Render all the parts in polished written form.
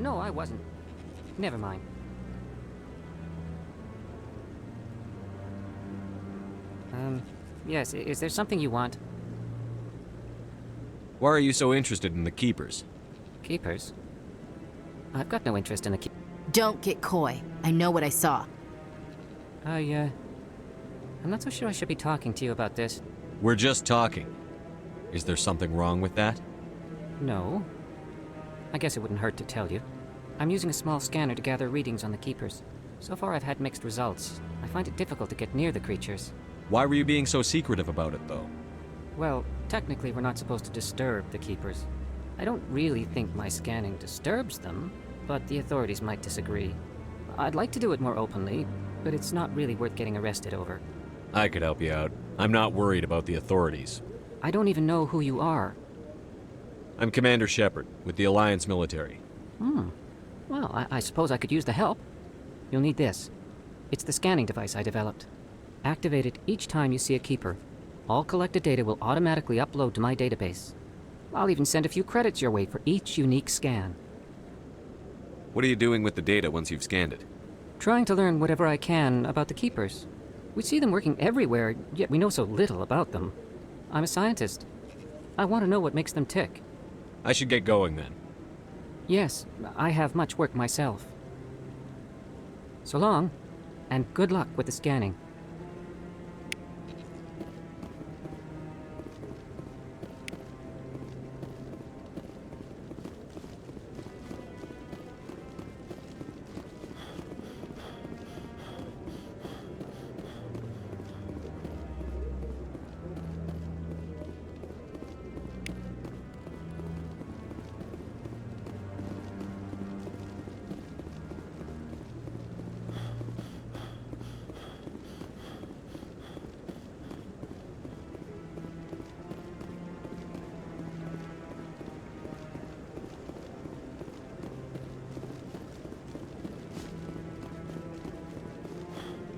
no, I wasn't. Never mind. Yes, is there something you want? Why are you so interested in the Keepers? Keepers? I've got no interest in the Don't get coy. I know what I saw. I'm not so sure I should be talking to you about this. We're just talking. Is there something wrong with that? No. I guess it wouldn't hurt to tell you. I'm using a small scanner to gather readings on the Keepers. So far I've had mixed results. I find it difficult to get near the creatures. Why were you being so secretive about it, though? Well, technically we're not supposed to disturb the Keepers. I don't really think my scanning disturbs them, but the authorities might disagree. I'd like to do it more openly, but it's not really worth getting arrested over. I could help you out. I'm not worried about the authorities. I don't even know who you are. I'm Commander Shepard, with the Alliance military. Well, I suppose I could use the help. You'll need this. It's the scanning device I developed. Activate it each time you see a Keeper. All collected data will automatically upload to my database. I'll even send a few credits your way for each unique scan. What are you doing with the data once you've scanned it? Trying to learn whatever I can about the Keepers. We see them working everywhere, yet we know so little about them. I'm a scientist. I want to know what makes them tick. I should get going then. Yes, I have much work myself. So long, and good luck with the scanning.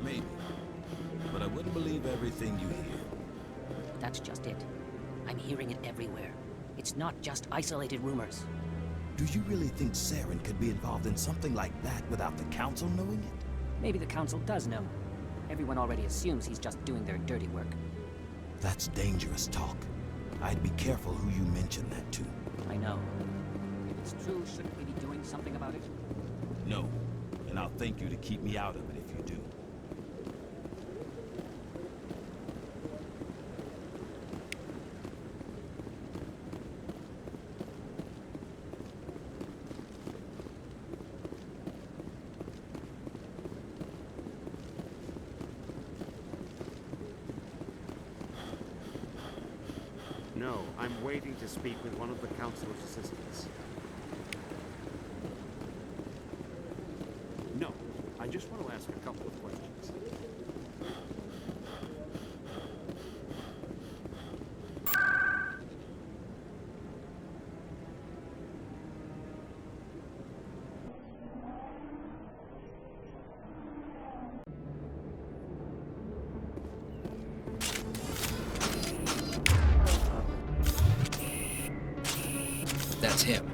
Maybe. But I wouldn't believe everything you hear. That's just it. I'm hearing it everywhere. It's not just isolated rumors. Do you really think Saren could be involved in something like that without the Council knowing it? Maybe the Council does know. Everyone already assumes he's just doing their dirty work. That's dangerous talk. I'd be careful who you mention that to. I know. If it's true, shouldn't we be doing something about it? No. And I'll thank you to keep me out of it if you do. No, I'm waiting to speak with one of the Councilor's assistants. No, I just want to ask a couple of questions. That's him.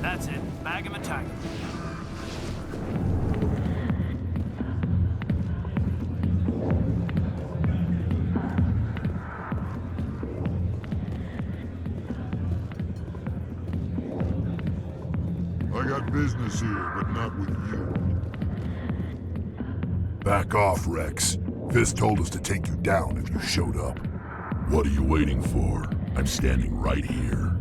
That's it. Bag him and tag him. I got business here, but not with you. Back off, Wrex. Fist told us to take you down if you showed up. What are you waiting for? I'm standing right here.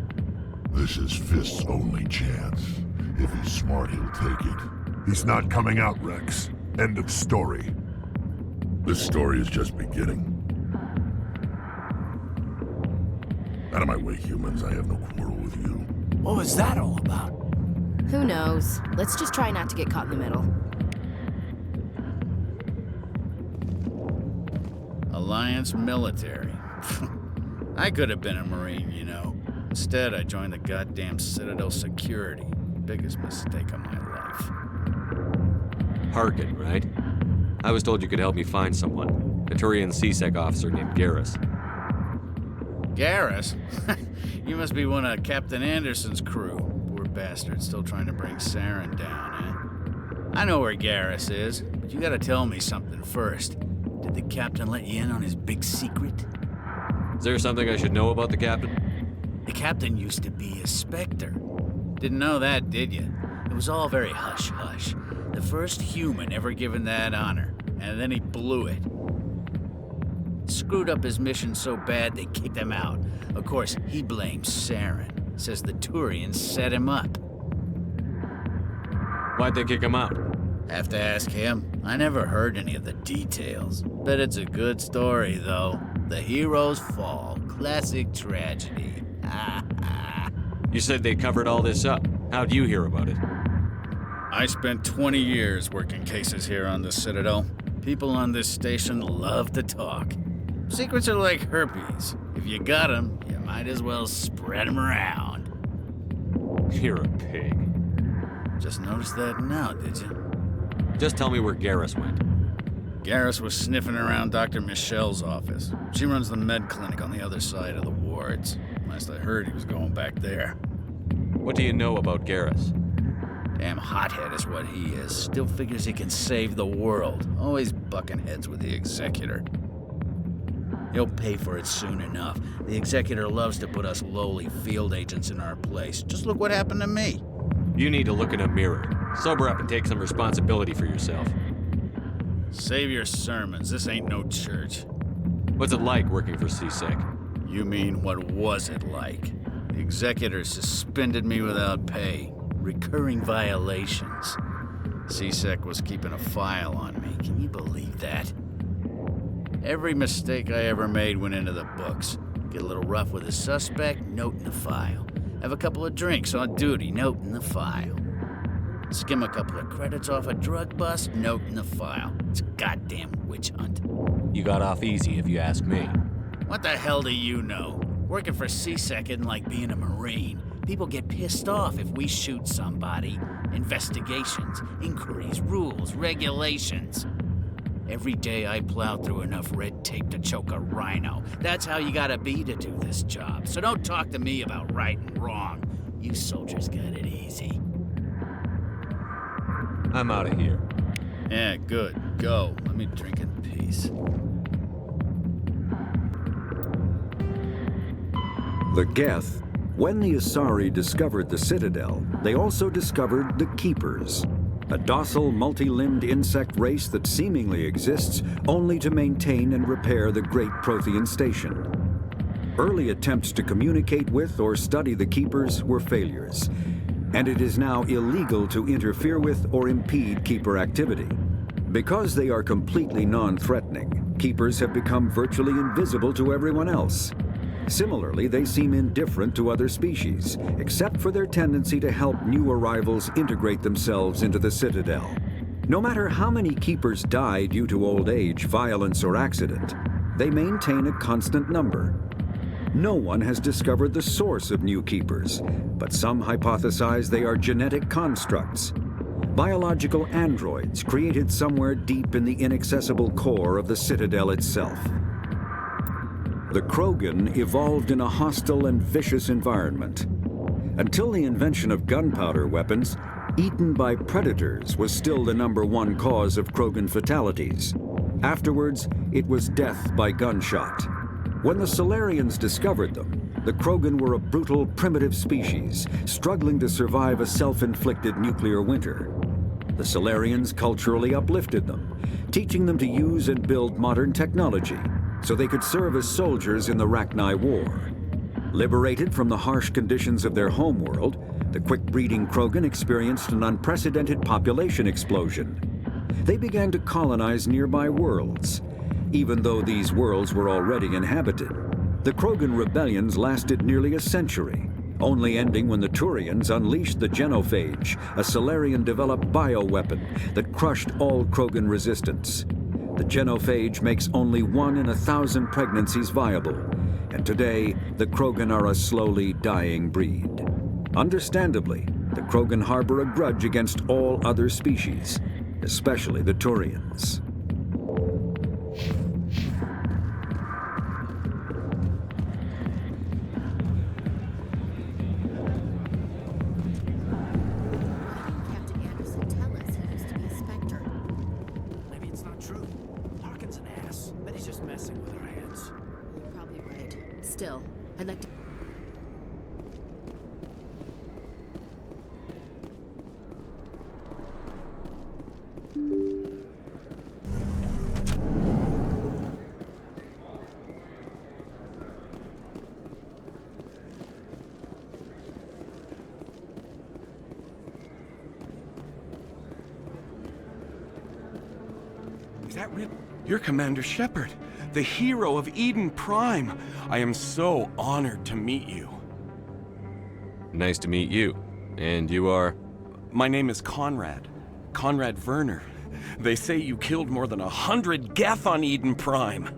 This is Fist's only chance. If he's smart, he'll take it. He's not coming out, Wrex. End of story. This story is just beginning. Out of my way, humans. I have no quarrel with you. What was that all about? Who knows? Let's just try not to get caught in the middle. Alliance military. I could have been a Marine, you know. Instead, I joined the goddamn Citadel security. Biggest mistake of my life. Harkin, right? I was told you could help me find someone. A Turian C-Sec officer named Garrus. Garrus? You must be one of Captain Anderson's crew. Poor bastard, still trying to bring Saren down, eh? I know where Garrus is, but you gotta tell me something first. Did the captain let you in on his big secret? Is there something I should know about the captain? The captain used to be a Specter. Didn't know that, did you? It was all very hush-hush. The first human ever given that honor, and then he blew it. Screwed up his mission so bad they kicked him out. Of course, he blames Saren. Says the Turians set him up. Why'd they kick him out? Have to ask him. I never heard any of the details. Bet it's a good story, though. The hero's fall. Classic tragedy. You said they covered all this up. How'd you hear about it? I spent 20 years working cases here on the Citadel. People on this station love to talk. Secrets are like herpes. If you got them, you might as well spread them around. You're a pig. Just noticed that now, did you? Just tell me where Garrus went. Garrus was sniffing around Dr. Michelle's office. She runs the med clinic on the other side of the wards. Last I heard, he was going back there. What do you know about Garrus? Damn hothead is what he is. Still figures he can save the world. Always bucking heads with the Executor. He'll pay for it soon enough. The Executor loves to put us lowly field agents in our place. Just look what happened to me. You need to look in a mirror. Sober up and take some responsibility for yourself. Save your sermons. This ain't no church. What's it like working for C-Sec? You mean, what was it like? The Executor suspended me without pay. Recurring violations. C-Sec was keeping a file on me. Can you believe that? Every mistake I ever made went into the books. Get a little rough with a suspect, note in the file. Have a couple of drinks on duty, note in the file. Skim a couple of credits off a drug bust, note in the file. It's a goddamn witch hunt. You got off easy, if you ask me. What the hell do you know? Working for C-Sec isn't like being a Marine. People get pissed off if we shoot somebody. Investigations, inquiries, rules, regulations. Every day I plow through enough red tape to choke a rhino. That's how you gotta be to do this job. So don't talk to me about right and wrong. You soldiers got it easy. I'm out of here. Yeah, good. Go. Let me drink in peace. The Geth. When the Asari discovered the Citadel, they also discovered the Keepers, a docile, multi-limbed insect race that seemingly exists only to maintain and repair the Great Prothean Station. Early attempts to communicate with or study the Keepers were failures, and it is now illegal to interfere with or impede Keeper activity. Because they are completely non-threatening, Keepers have become virtually invisible to everyone else. Similarly, they seem indifferent to other species, except for their tendency to help new arrivals integrate themselves into the Citadel. No matter how many Keepers die due to old age, violence, or accident, they maintain a constant number. No one has discovered the source of new Keepers, but some hypothesize they are genetic constructs, biological androids created somewhere deep in the inaccessible core of the Citadel itself. The Krogan evolved in a hostile and vicious environment. Until the invention of gunpowder weapons, eaten by predators was still the #1 cause of Krogan fatalities. Afterwards, it was death by gunshot. When the Solarians discovered them, the Krogan were a brutal, primitive species, struggling to survive a self-inflicted nuclear winter. The Solarians culturally uplifted them, teaching them to use and build modern technology, so they could serve as soldiers in the Rachni War. Liberated from the harsh conditions of their homeworld, the quick-breeding Krogan experienced an unprecedented population explosion. They began to colonize nearby worlds. Even though these worlds were already inhabited, the Krogan rebellions lasted nearly a century, only ending when the Turians unleashed the Genophage, a Solarian-developed bioweapon that crushed all Krogan resistance. The Genophage makes only 1 in 1,000 pregnancies viable, and today, the Krogan are a slowly dying breed. Understandably, the Krogan harbor a grudge against all other species. especially the Turians. Captain Anderson tell us he used to be a Specter. Maybe it's not true. Larkin's an ass. But he's just messing with our heads. You're probably right. Still, I'd like to... Is that real? You're Commander Shepard, the hero of Eden Prime. I am so honored to meet you. Nice to meet you. And you are? My name is Conrad. Conrad Werner. They say you killed more than 100 Geth on Eden Prime.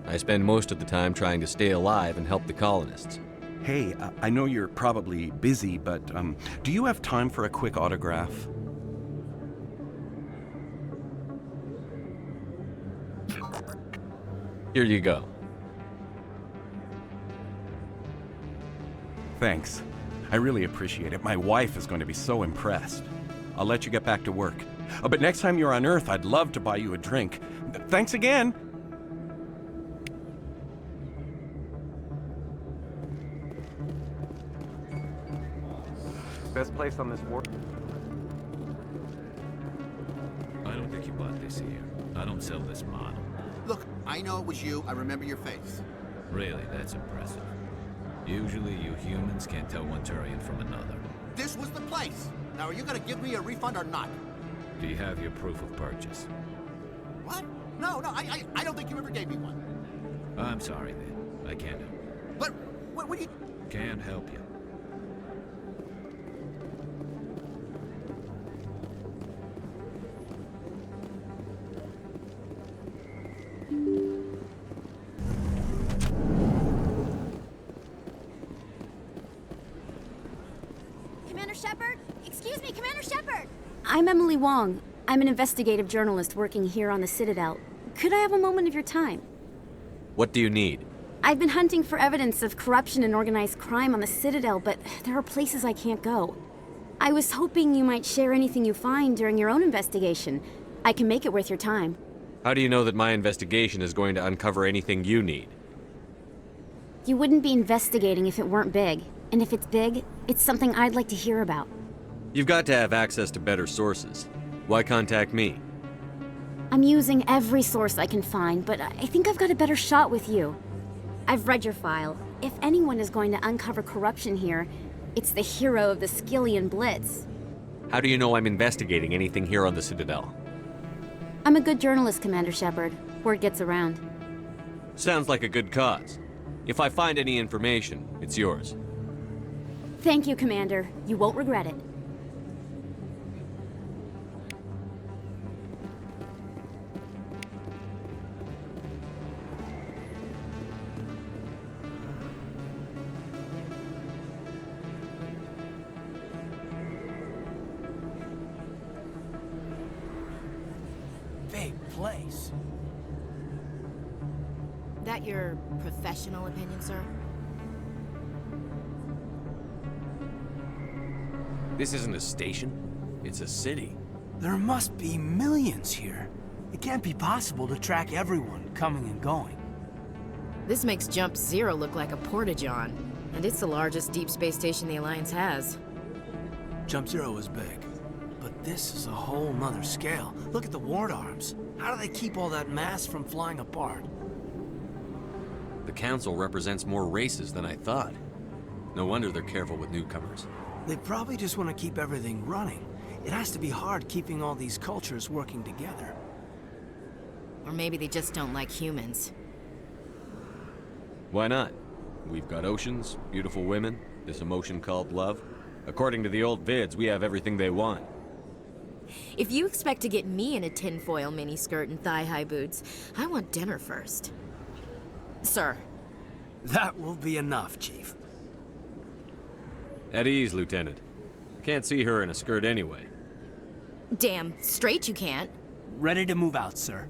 I spend most of the time trying to stay alive and help the colonists. Hey, I know you're probably busy, but do you have time for a quick autograph? Here you go. Thanks. I really appreciate it. My wife is going to be so impressed. I'll let you get back to work. But next time you're on Earth, I'd love to buy you a drink. Thanks again! Best place on this world. I don't think you bought this here. I don't sell this model. Look, I know it was you. I remember your face. Really, that's impressive. Usually you humans can't tell one Turian from another. This was the place. Now, are you gonna give me a refund or not? Do you have your proof of purchase? What? No, I don't think you ever gave me one. I'm sorry, then. I can't help you. But, what do you... Can't help you. Commander Shepard? Excuse me, Commander Shepard! I'm Emily Wong. I'm an investigative journalist working here on the Citadel. Could I have a moment of your time? What do you need? I've been hunting for evidence of corruption and organized crime on the Citadel, but there are places I can't go. I was hoping you might share anything you find during your own investigation. I can make it worth your time. How do you know that my investigation is going to uncover anything you need? You wouldn't be investigating if it weren't big. And if it's big, it's something I'd like to hear about. You've got to have access to better sources. Why contact me? I'm using every source I can find, but I think I've got a better shot with you. I've read your file. If anyone is going to uncover corruption here, it's the hero of the Skillian Blitz. How do you know I'm investigating anything here on the Citadel? I'm a good journalist, Commander Shepard. Word gets around. Sounds like a good cause. If I find any information, it's yours. Thank you, Commander. You won't regret it. Big place. That your professional opinion, sir? This isn't a station. It's a city. There must be millions here. It can't be possible to track everyone coming and going. This makes Jump Zero look like a porta-john, and it's the largest deep space station the Alliance has. Jump Zero is big, but this is a whole nother scale. Look at the ward arms. How do they keep all that mass from flying apart? The Council represents more races than I thought. No wonder they're careful with newcomers. They probably just want to keep everything running. It has to be hard keeping all these cultures working together. Or maybe they just don't like humans. Why not? We've got oceans, beautiful women, this emotion called love. According to the old vids, we have everything they want. If you expect to get me in a tinfoil miniskirt and thigh-high boots, I want dinner first. Sir. That will be enough, Chief. At ease, Lieutenant. Can't see her in a skirt anyway. Damn straight you can't. Ready to move out, sir.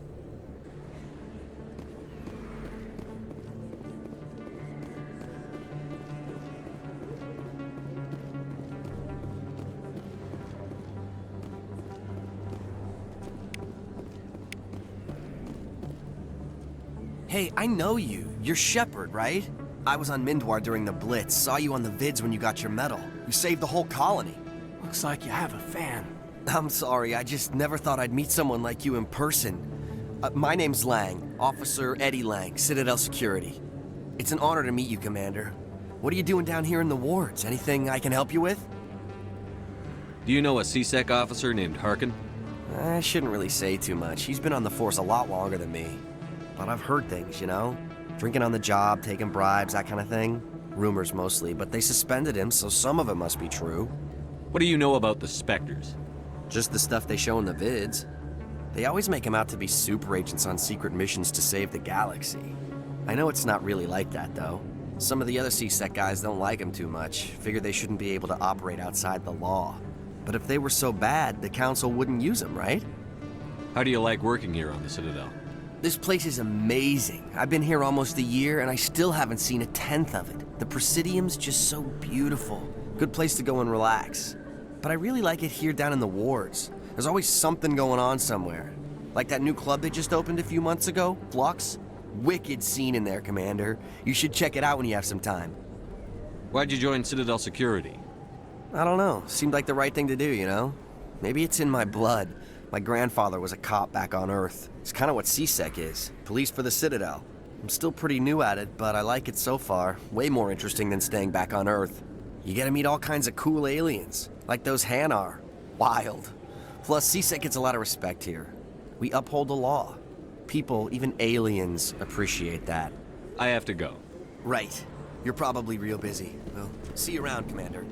Hey, I know you. You're Shepard, right? I was on Mindwar during the Blitz, saw you on the vids when you got your medal. You saved the whole colony. Looks like you have a fan. I'm sorry, I just never thought I'd meet someone like you in person. My name's Lang, Officer Eddie Lang, Citadel Security. It's an honor to meet you, Commander. What are you doing down here in the wards? Anything I can help you with? Do you know a CSEC officer named Harkin? I shouldn't really say too much. He's been on the force a lot longer than me. But I've heard things, you know? Drinking on the job, taking bribes, that kind of thing. Rumors mostly, but they suspended him, so some of it must be true. What do you know about the Specters? Just the stuff they show in the vids. They always make him out to be super agents on secret missions to save the galaxy. I know it's not really like that, though. Some of the other CSEC guys don't like him too much, figure they shouldn't be able to operate outside the law. But if they were so bad, the Council wouldn't use them, right? How do you like working here on the Citadel? This place is amazing. I've been here almost a year, and I still haven't seen a tenth of it. The Presidium's just so beautiful. Good place to go and relax. But I really like it here down in the wards. There's always something going on somewhere. Like that new club they just opened a few months ago, Flux. Wicked scene in there, Commander. You should check it out when you have some time. Why'd you join Citadel Security? I don't know. Seemed like the right thing to do, you know? Maybe it's in my blood. My grandfather was a cop back on Earth. It's kind of what CSEC is. Police for the Citadel. I'm still pretty new at it, but I like it so far. Way more interesting than staying back on Earth. You get to meet all kinds of cool aliens, like those Hanar. Wild. Plus, CSEC gets a lot of respect here. We uphold the law. People, even aliens, appreciate that. I have to go. Right. You're probably real busy. Well, see you around, Commander.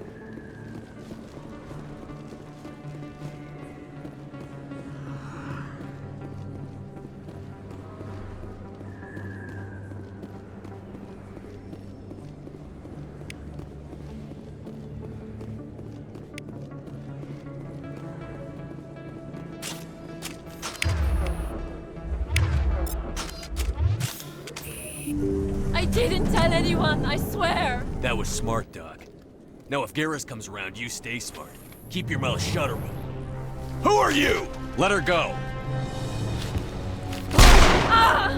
I didn't tell anyone, I swear! That was smart, Doc. Now if Garrus comes around, you stay smart. Keep your mouth shut or we'll... Who are you? Let her go! Ah!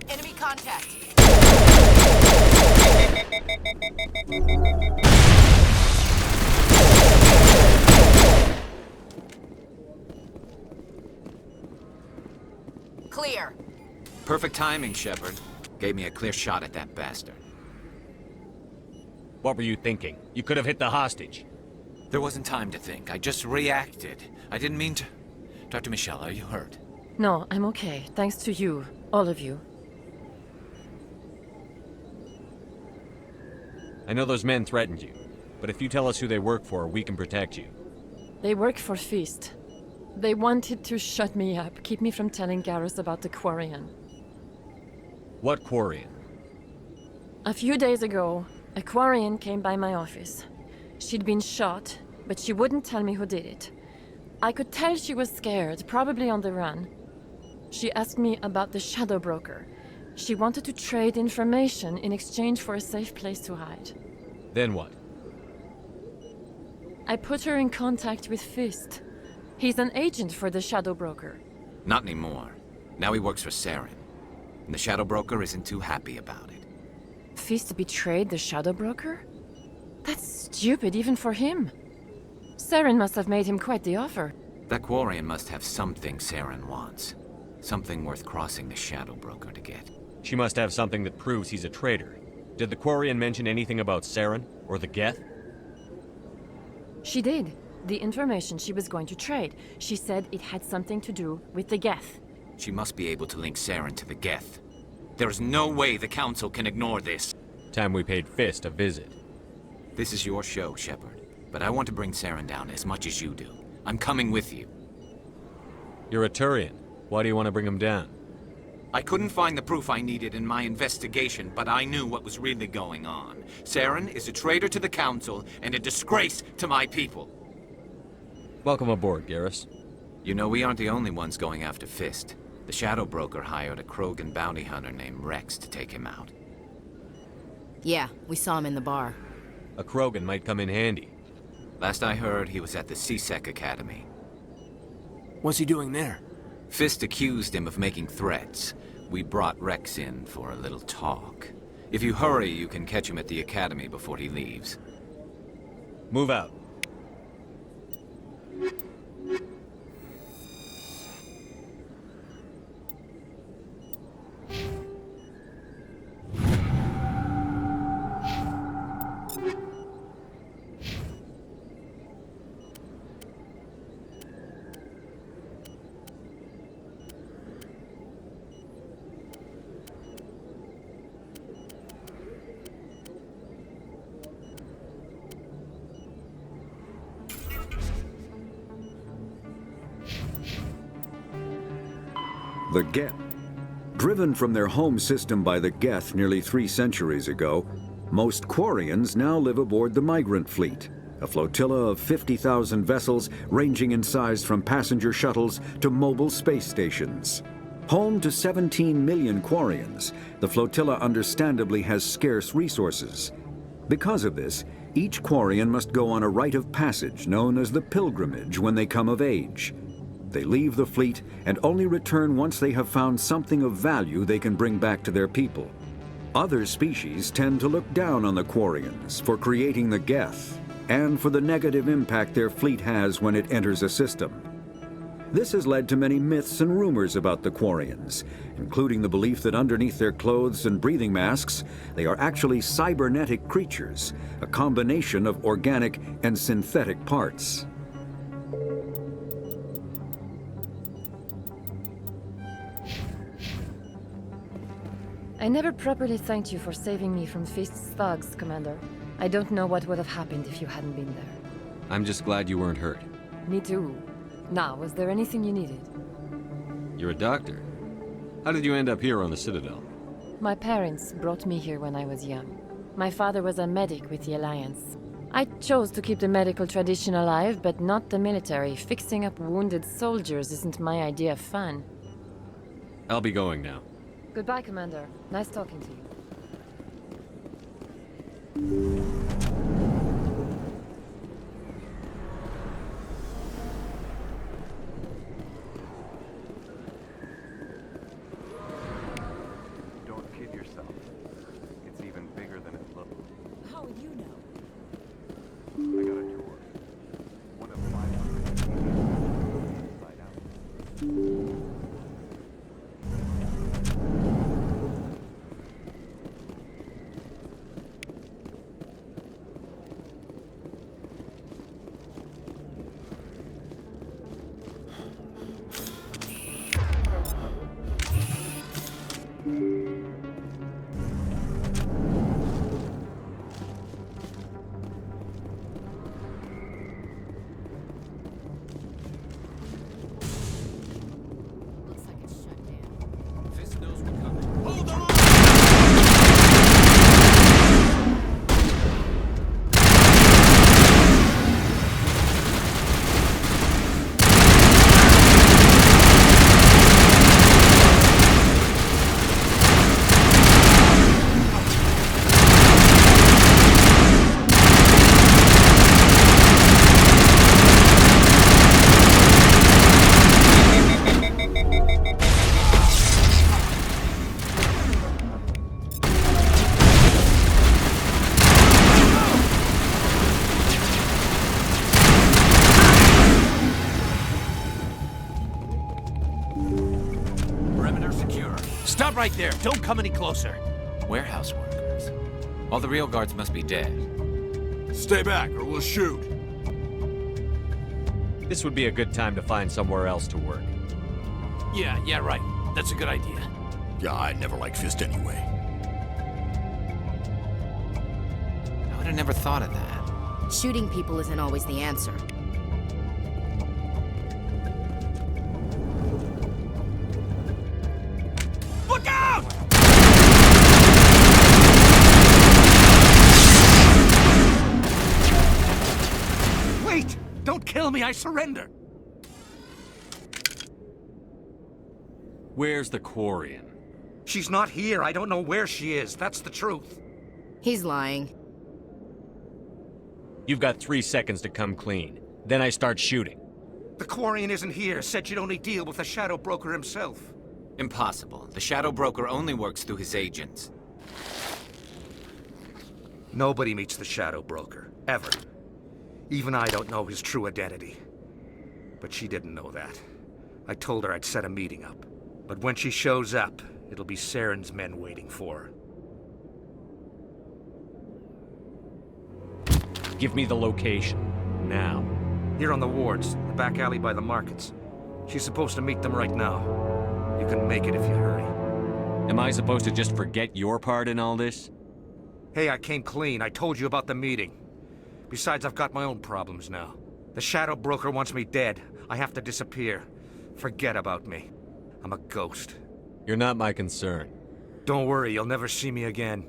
Enemy contact! Clear. Perfect timing, Shepard. Gave me a clear shot at that bastard. What were you thinking? You could have hit the hostage. There wasn't time to think. I just reacted. I didn't mean to... Dr. Michelle, are you hurt? No, I'm okay. Thanks to you. All of you. I know those men threatened you, but if you tell us who they work for, we can protect you. They work for Feast. They wanted to shut me up, keep me from telling Garrus about the Quarian. What Quarian? A few days ago, a Quarian came by my office. She'd been shot, but she wouldn't tell me who did it. I could tell she was scared, probably on the run. She asked me about the Shadow Broker. She wanted to trade information in exchange for a safe place to hide. Then what? I put her in contact with Fist. He's an agent for the Shadow Broker. Not anymore. Now he works for Saren. And the Shadow Broker isn't too happy about it. Fist betrayed the Shadow Broker? That's stupid even for him. Saren must have made him quite the offer. That Quarian must have something Saren wants. Something worth crossing the Shadow Broker to get. She must have something that proves he's a traitor. Did the Quarian mention anything about Saren or the Geth? She did. The information she was going to trade. She said it had something to do with the Geth. She must be able to link Saren to the Geth. There is no way the Council can ignore this. Time we paid Fist a visit. This is your show, Shepard. But I want to bring Saren down as much as you do. I'm coming with you. You're a Turian. Why do you want to bring him down? I couldn't find the proof I needed in my investigation, but I knew what was really going on. Saren is a traitor to the Council and a disgrace to my people. Welcome aboard, Garrus. You know, we aren't the only ones going after Fist. The Shadow Broker hired a Krogan bounty hunter named Wrex to take him out. Yeah, we saw him in the bar. A Krogan might come in handy. Last I heard, he was at the C-Sec Academy. What's he doing there? Fist accused him of making threats. We brought Wrex in for a little talk. If you hurry, you can catch him at the Academy before he leaves. Move out. The Geth. Driven from their home system by the Geth nearly 3 centuries ago, most Quarians now live aboard the Migrant Fleet, a flotilla of 50,000 vessels ranging in size from passenger shuttles to mobile space stations. Home to 17 million Quarians, the flotilla understandably has scarce resources. Because of this, each Quarian must go on a rite of passage known as the pilgrimage when they come of age. They leave the fleet and only return once they have found something of value they can bring back to their people. Other species tend to look down on the Quarians for creating the Geth and for the negative impact their fleet has when it enters a system. This has led to many myths and rumors about the Quarians, including the belief that underneath their clothes and breathing masks, they are actually cybernetic creatures, a combination of organic and synthetic parts. I never properly thanked you for saving me from Fist's thugs, Commander. I don't know what would have happened if you hadn't been there. I'm just glad you weren't hurt. Me too. Now, was there anything you needed? You're a doctor. How did you end up here on the Citadel? My parents brought me here when I was young. My father was a medic with the Alliance. I chose to keep the medical tradition alive, but not the military. Fixing up wounded soldiers isn't my idea of fun. I'll be going now. Goodbye, Commander. Nice talking to you. Don't kid yourself. It's even bigger than it looks. How would you know? I got a tour. One of 500 inside out. Stop right there! Don't come any closer! Warehouse workers. All the real guards must be dead. Stay back or we'll shoot. This would be a good time to find somewhere else to work. Yeah, right. That's a good idea. Yeah, I never liked Fist anyway. I would have never thought of that. Shooting people isn't always the answer. kill me, I surrender. Where's the Quarian? She's not here. I don't know where she is. That's the truth. He's lying. You've got 3 seconds to come clean. Then I start shooting. The Quarian isn't here. Said she'd only deal with the Shadow Broker himself. Impossible. The Shadow Broker only works through his agents. Nobody meets the Shadow Broker. Ever. Even I don't know his true identity. But she didn't know that. I told her I'd set a meeting up. But when she shows up, it'll be Saren's men waiting for her. Give me the location. Now. Here on the wards, the back alley by the markets. She's supposed to meet them right now. You can make it if you hurry. Am I supposed to just forget your part in all this? Hey, I came clean. I told you about the meeting. Besides, I've got my own problems now. The Shadow Broker wants me dead. I have to disappear. Forget about me. I'm a ghost. You're not my concern. Don't worry, you'll never see me again.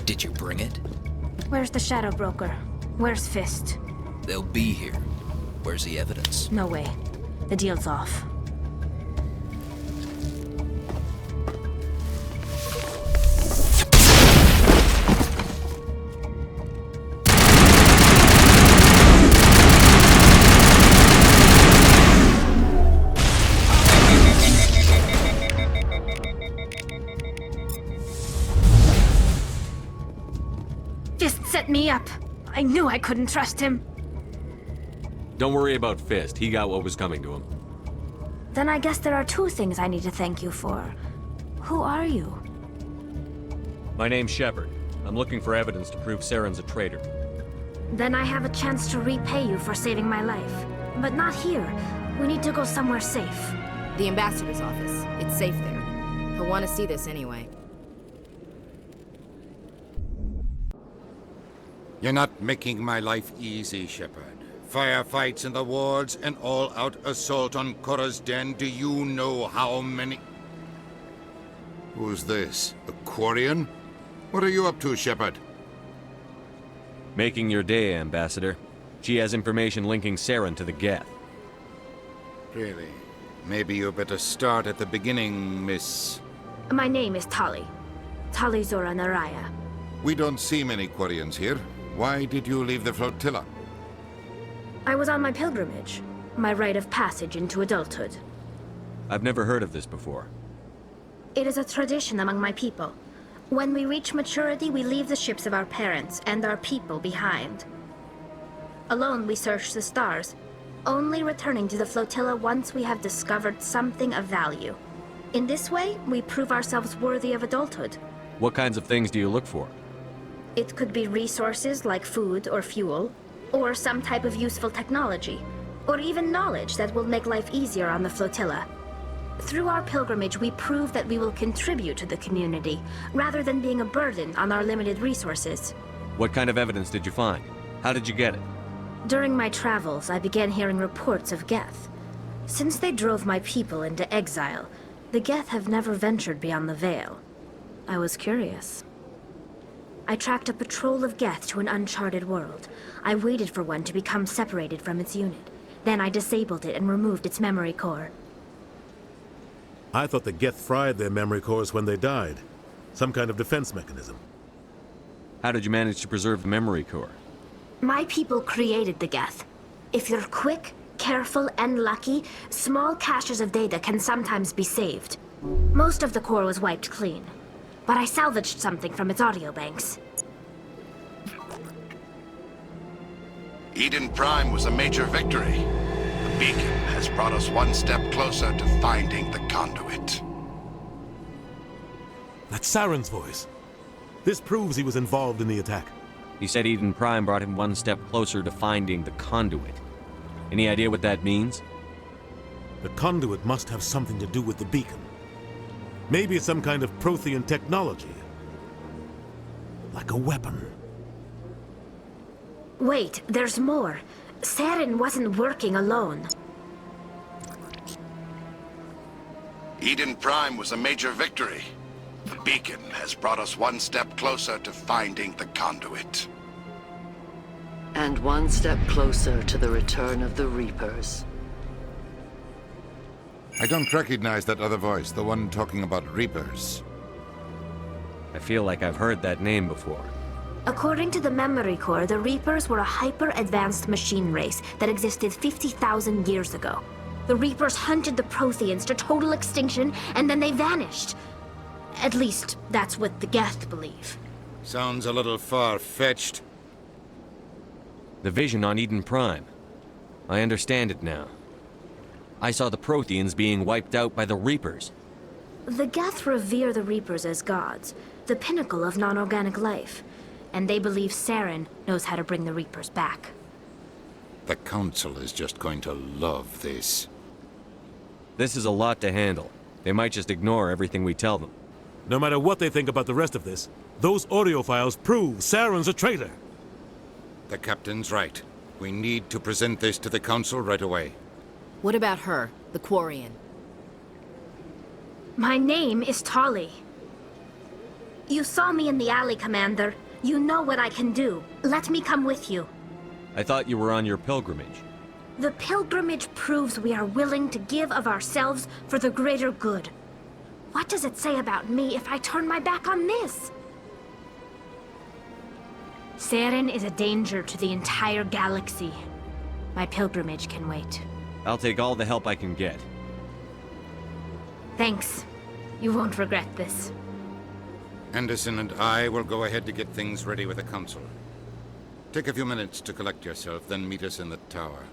Did you bring it? Where's the Shadow Broker? Where's Fist? They'll be here. Where's the evidence? No way. The deal's off. Set me up. I knew I couldn't trust him. Don't worry about Fist. He got what was coming to him. Then I guess there are 2 things I need to thank you for. Who are you? My name's Shepard. I'm looking for evidence to prove Saren's a traitor. Then I have a chance to repay you for saving my life. But not here. We need to go somewhere safe. The ambassador's office. It's safe there. He'll want to see this anyway. You're not making my life easy, Shepard. Firefights in the wards, an all-out assault on Korra's den. Do you know how many... Who's this? A Quarian? What are you up to, Shepard? Making your day, Ambassador. She has information linking Saren to the Geth. Really? Maybe you better start at the beginning, Miss... My name is Tali. Tali Zora Naraya. We don't see many Quarians here. Why did you leave the flotilla? I was on my pilgrimage. My rite of passage into adulthood. I've never heard of this before. It is a tradition among my people. When we reach maturity, we leave the ships of our parents and our people behind. Alone, we search the stars, only returning to the flotilla once we have discovered something of value. In this way, we prove ourselves worthy of adulthood. What kinds of things do you look for? It could be resources like food or fuel, or some type of useful technology, or even knowledge that will make life easier on the flotilla. Through our pilgrimage, we prove that we will contribute to the community, rather than being a burden on our limited resources. What kind of evidence did you find? How did you get it? During my travels, I began hearing reports of Geth. Since they drove my people into exile, the Geth have never ventured beyond the Veil. I was curious. I tracked a patrol of Geth to an uncharted world. I waited for one to become separated from its unit. Then I disabled it and removed its memory core. I thought the Geth fried their memory cores when they died. Some kind of defense mechanism. How did you manage to preserve the memory core? My people created the Geth. If you're quick, careful and lucky, small caches of data can sometimes be saved. Most of the core was wiped clean, but I salvaged something from its audio banks. Eden Prime was a major victory. The beacon has brought us one step closer to finding the conduit. That's Saren's voice. This proves he was involved in the attack. He said Eden Prime brought him one step closer to finding the conduit. Any idea what that means? The conduit must have something to do with the beacon. Maybe it's some kind of Prothean technology. Like a weapon. Wait, there's more. Saren wasn't working alone. Eden Prime was a major victory. The beacon has brought us one step closer to finding the conduit. And one step closer to the return of the Reapers. I don't recognize that other voice, the one talking about Reapers. I feel like I've heard that name before. According to the memory core, the Reapers were a hyper-advanced machine race that existed 50,000 years ago. The Reapers hunted the Protheans to total extinction, and then they vanished. At least, that's what the Geth believe. Sounds a little far-fetched. The vision on Eden Prime. I understand it now. I saw the Protheans being wiped out by the Reapers. The Geth revere the Reapers as gods, the pinnacle of non-organic life. And they believe Saren knows how to bring the Reapers back. The Council is just going to love this. This is a lot to handle. They might just ignore everything we tell them. No matter what they think about the rest of this, those audio files prove Saren's a traitor. The Captain's right. We need to present this to the Council right away. What about her, the Quarian? My name is Tali. You saw me in the alley, Commander. You know what I can do. Let me come with you. I thought you were on your pilgrimage. The pilgrimage proves we are willing to give of ourselves for the greater good. What does it say about me if I turn my back on this? Saren is a danger to the entire galaxy. My pilgrimage can wait. I'll take all the help I can get. Thanks. You won't regret this. Anderson and I will go ahead to get things ready with the Council. Take a few minutes to collect yourself, then meet us in the tower.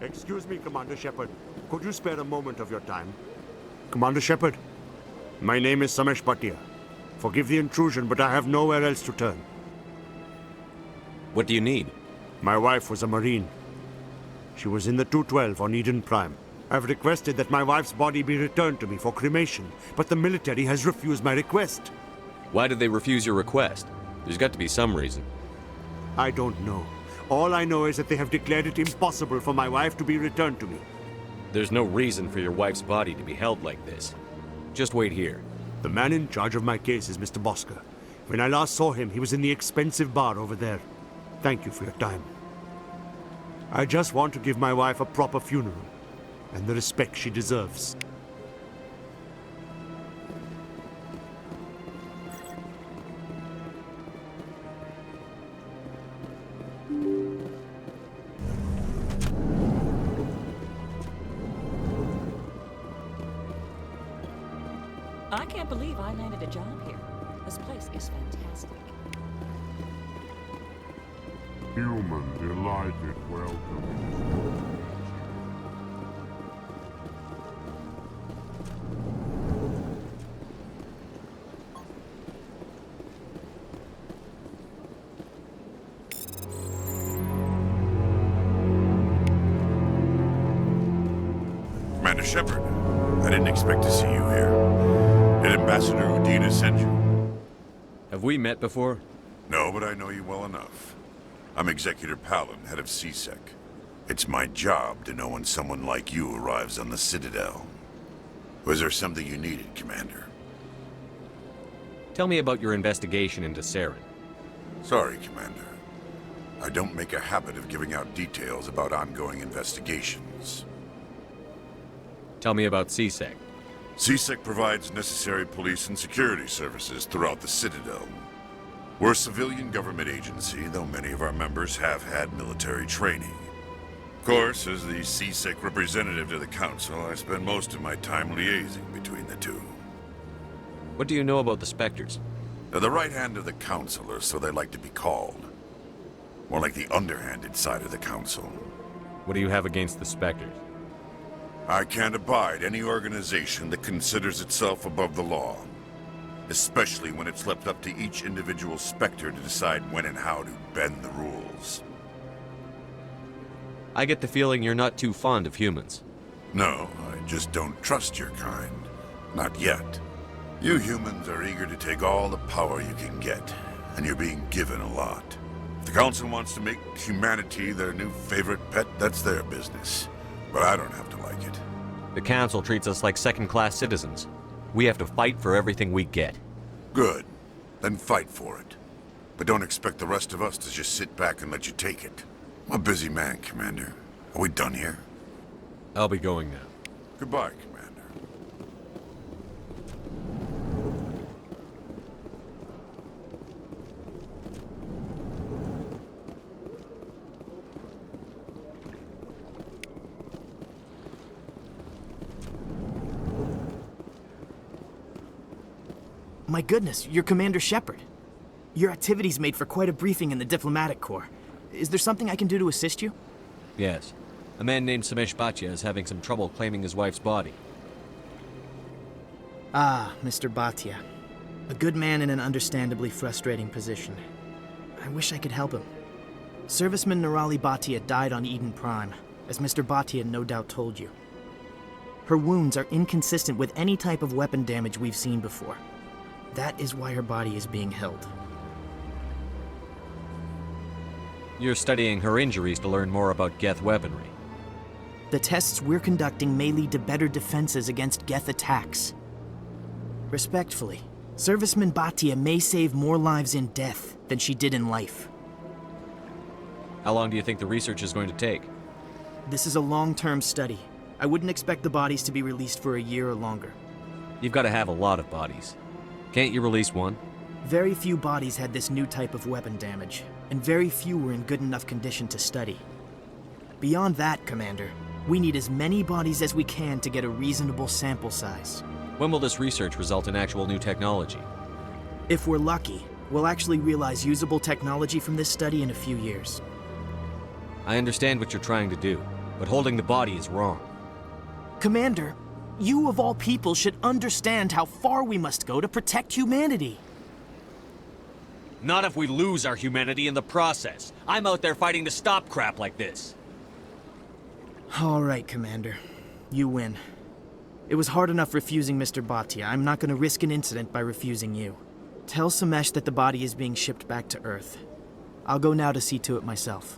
Excuse me, Commander Shepard. Could you spare a moment of your time? Commander Shepard, my name is Samesh Bhatia. Forgive the intrusion, but I have nowhere else to turn. What do you need? My wife was a Marine. She was in the 212 on Eden Prime. I've requested that my wife's body be returned to me for cremation, but the military has refused my request. Why did they refuse your request? There's got to be some reason. I don't know. All I know is that they have declared it impossible for my wife to be returned to me. There's no reason for your wife's body to be held like this. Just wait here. The man in charge of my case is Mr. Bosker. When I last saw him, he was in the expensive bar over there. Thank you for your time. I just want to give my wife a proper funeral, and the respect she deserves. I can't believe I landed a job here. This place is fantastic. Human delighted welcome. Commander Shepard, I didn't expect to see you here. Did Ambassador Udina send you? Have we met before? No, but I know you well enough. I'm Executor Palin, head of CSEC. It's my job to know when someone like you arrives on the Citadel. Was there something you needed, Commander? Tell me about your investigation into Saren. Sorry, Commander. I don't make a habit of giving out details about ongoing investigations. Tell me about CSEC. CSEC provides necessary police and security services throughout the Citadel. We're a civilian government agency, though many of our members have had military training. Of course, as the CSEC representative to the Council, I spend most of my time liaising between the two. What do you know about the Specters? They're the right hand of the Council, or so they like to be called. More like the underhanded side of the Council. What do you have against the Specters? I can't abide any organization that considers itself above the law. Especially when it's left up to each individual Specter to decide when and how to bend the rules. I get the feeling you're not too fond of humans. No, I just don't trust your kind. Not yet. You humans are eager to take all the power you can get, and you're being given a lot. If the Council wants to make humanity their new favorite pet, that's their business. But I don't have to like it. The Council treats us like second-class citizens. We have to fight for everything we get. Good. Then fight for it. But don't expect the rest of us to just sit back and let you take it. I'm a busy man, Commander. Are we done here? I'll be going now. Goodbye, Commander. My goodness, you're Commander Shepard. Your activities made for quite a briefing in the Diplomatic Corps. Is there something I can do to assist you? Yes. A man named Samesh Bhatia is having some trouble claiming his wife's body. Ah, Mr. Bhatia. A good man in an understandably frustrating position. I wish I could help him. Serviceman Nirali Bhatia died on Eden Prime, as Mr. Bhatia no doubt told you. Her wounds are inconsistent with any type of weapon damage we've seen before. That is why her body is being held. You're studying her injuries to learn more about Geth weaponry. The tests we're conducting may lead to better defenses against Geth attacks. Respectfully, Serviceman Bhatia may save more lives in death than she did in life. How long do you think the research is going to take? This is a long-term study. I wouldn't expect the bodies to be released for a year or longer. You've got to have a lot of bodies. Can't you release one? Very few bodies had this new type of weapon damage, and very few were in good enough condition to study. Beyond that, Commander, we need as many bodies as we can to get a reasonable sample size. When will this research result in actual new technology? If we're lucky, we'll actually realize usable technology from this study in a few years. I understand what you're trying to do, but holding the body is wrong. Commander, you of all people should understand how far we must go to protect humanity. Not if we lose our humanity in the process. I'm out there fighting to stop crap like this. All right, Commander. You win. It was hard enough refusing Mr. Bhatia. I'm not going to risk an incident by refusing you. Tell Samesh that the body is being shipped back to Earth. I'll go now to see to it myself.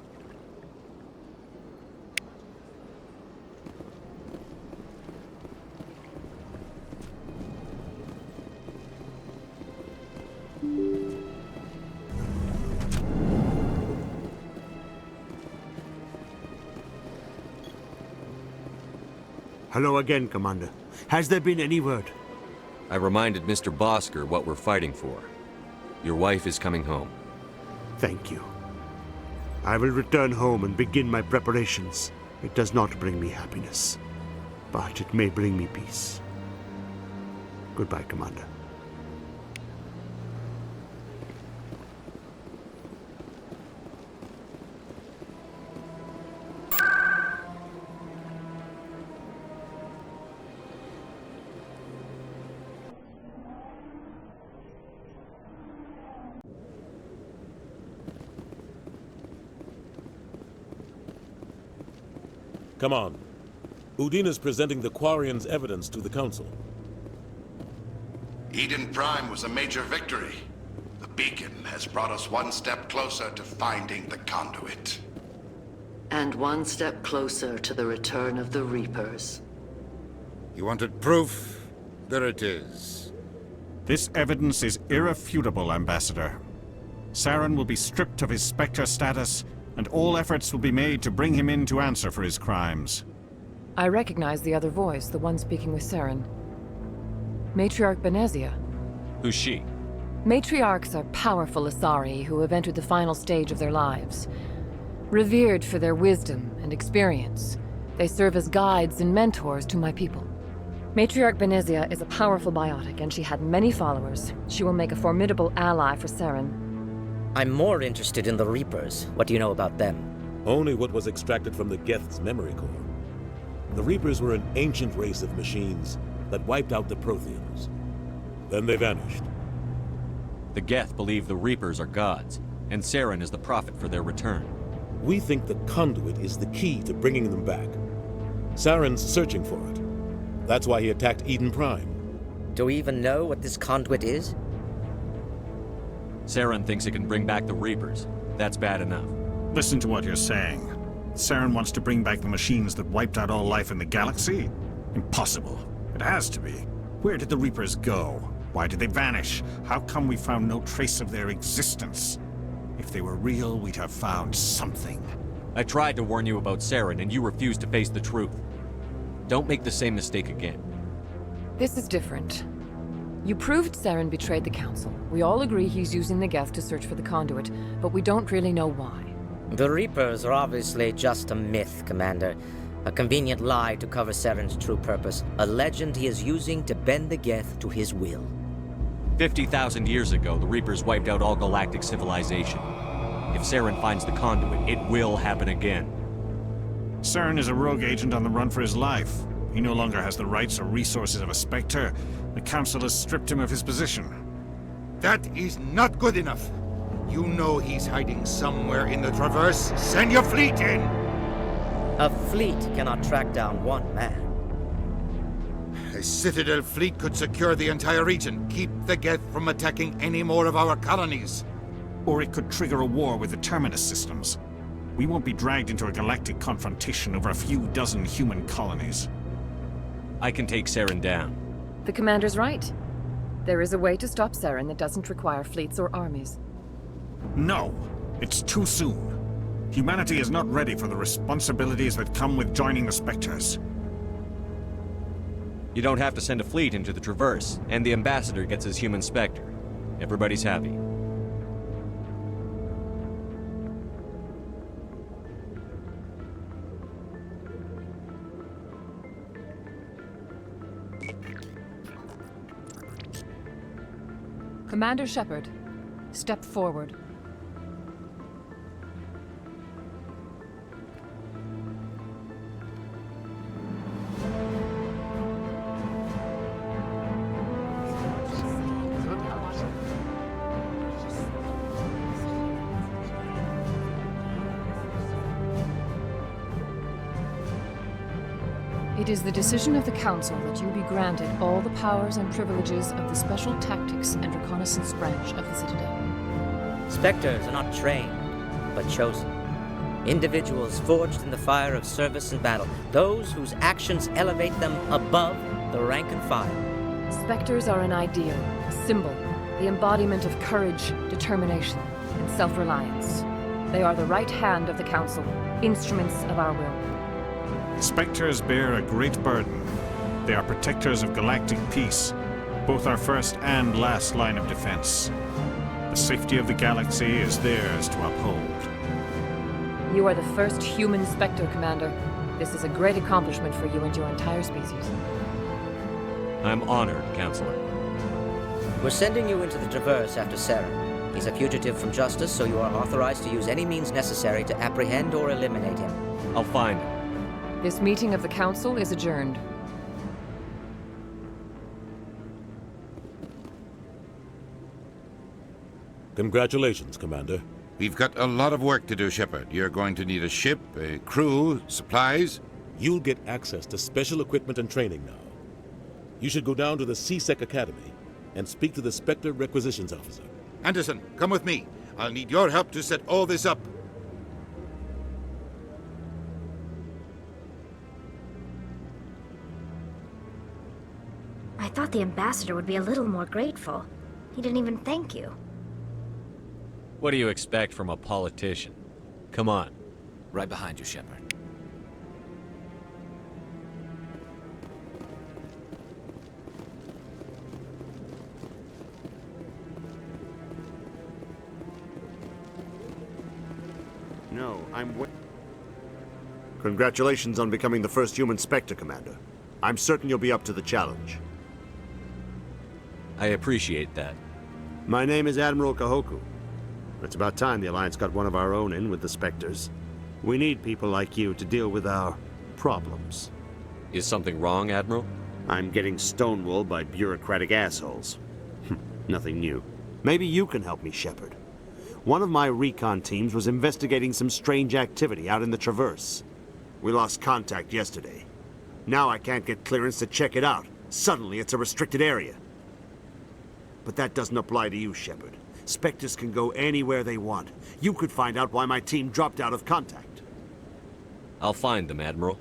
Hello again, Commander. Has there been any word? I reminded Mr. Bosker what we're fighting for. Your wife is coming home. Thank you. I will return home and begin my preparations. It does not bring me happiness, but it may bring me peace. Goodbye, Commander. Come on. Udina's presenting the Quarian's evidence to the Council. Eden Prime was a major victory. The beacon has brought us one step closer to finding the conduit. And one step closer to the return of the Reapers. You wanted proof? There it is. This evidence is irrefutable, Ambassador. Saren will be stripped of his Specter status, and all efforts will be made to bring him in to answer for his crimes. I recognize the other voice, the one speaking with Saren. Matriarch Benezia. Who's she? Matriarchs are powerful Asari who have entered the final stage of their lives. Revered for their wisdom and experience, they serve as guides and mentors to my people. Matriarch Benezia is a powerful biotic, and she had many followers. She will make a formidable ally for Saren. I'm more interested in the Reapers. What do you know about them? Only what was extracted from the Geth's memory core. The Reapers were an ancient race of machines that wiped out the Protheans. Then they vanished. The Geth believe the Reapers are gods, and Saren is the prophet for their return. We think the conduit is the key to bringing them back. Saren's searching for it. That's why he attacked Eden Prime. Do we even know what this conduit is? Saren thinks it can bring back the Reapers. That's bad enough. Listen to what you're saying. Saren wants to bring back the machines that wiped out all life in the galaxy? Impossible. It has to be. Where did the Reapers go? Why did they vanish? How come we found no trace of their existence? If they were real, we'd have found something. I tried to warn you about Saren, and you refused to face the truth. Don't make the same mistake again. This is different. You proved Saren betrayed the Council. We all agree he's using the Geth to search for the conduit, but we don't really know why. The Reapers are obviously just a myth, Commander. A convenient lie to cover Saren's true purpose. A legend he is using to bend the Geth to his will. 50,000 years ago, the Reapers wiped out all galactic civilization. If Saren finds the conduit, it will happen again. Saren is a rogue agent on the run for his life. He no longer has the rights or resources of a Specter. The Council has stripped him of his position. That is not good enough. You know he's hiding somewhere in the Traverse. Send your fleet in! A fleet cannot track down one man. A Citadel fleet could secure the entire region, keep the Geth from attacking any more of our colonies. Or it could trigger a war with the Terminus systems. We won't be dragged into a galactic confrontation over a few dozen human colonies. I can take Saren down. The Commander's right. There is a way to stop Saren that doesn't require fleets or armies. No, it's too soon. Humanity is not ready for the responsibilities that come with joining the Specters. You don't have to send a fleet into the Traverse, and the Ambassador gets his human Specter. Everybody's happy. Commander Shepard, step forward. It is the decision of the Council that you be granted all the powers and privileges of the Special Tactics and Reconnaissance branch of the Citadel. Specters are not trained, but chosen. Individuals forged in the fire of service and battle. Those whose actions elevate them above the rank and file. Specters are an ideal, a symbol, the embodiment of courage, determination, and self-reliance. They are the right hand of the Council, instruments of our will. Specters bear a great burden. They are protectors of galactic peace, both our first and last line of defense. The safety of the galaxy is theirs to uphold. You are the first human Specter, Commander. This is a great accomplishment for you and your entire species. I'm honored, Counselor. We're sending you into the Traverse after Saren. He's a fugitive from justice, so you are authorized to use any means necessary to apprehend or eliminate him. I'll find him. This meeting of the Council is adjourned. Congratulations, Commander. We've got a lot of work to do, Shepard. You're going to need a ship, a crew, supplies. You'll get access to special equipment and training now. You should go down to the C-Sec Academy and speak to the Specter Requisitions Officer. Anderson, come with me. I'll need your help to set all this up. I thought the ambassador would be a little more grateful. He didn't even thank you. What do you expect from a politician? Come on. Right behind you, Shepard. No, Congratulations on becoming the first human Spectre, Commander. I'm certain you'll be up to the challenge. I appreciate that. My name is Admiral Kahoku. It's about time the Alliance got one of our own in with the Spectres. We need people like you to deal with our problems. Is something wrong, Admiral? I'm getting stonewalled by bureaucratic assholes. Nothing new. Maybe you can help me, Shepard. One of my recon teams was investigating some strange activity out in the Traverse. We lost contact yesterday. Now I can't get clearance to check it out. Suddenly it's a restricted area. But that doesn't apply to you, Shepard. Spectres can go anywhere they want. You could find out why my team dropped out of contact. I'll find them, Admiral.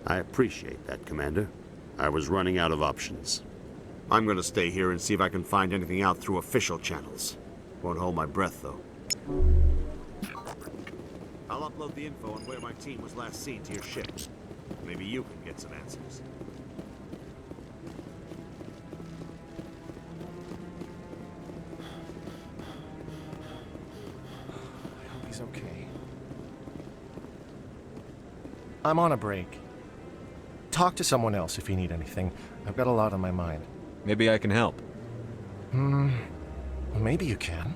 I appreciate that, Commander. I was running out of options. I'm gonna stay here and see if I can find anything out through official channels. Won't hold my breath, though. I'll upload the info on where my team was last seen to your ship. Maybe you can get some answers. I hope he's okay. I'm on a break. Talk to someone else if you need anything. I've got a lot on my mind. Maybe I can help. Maybe you can.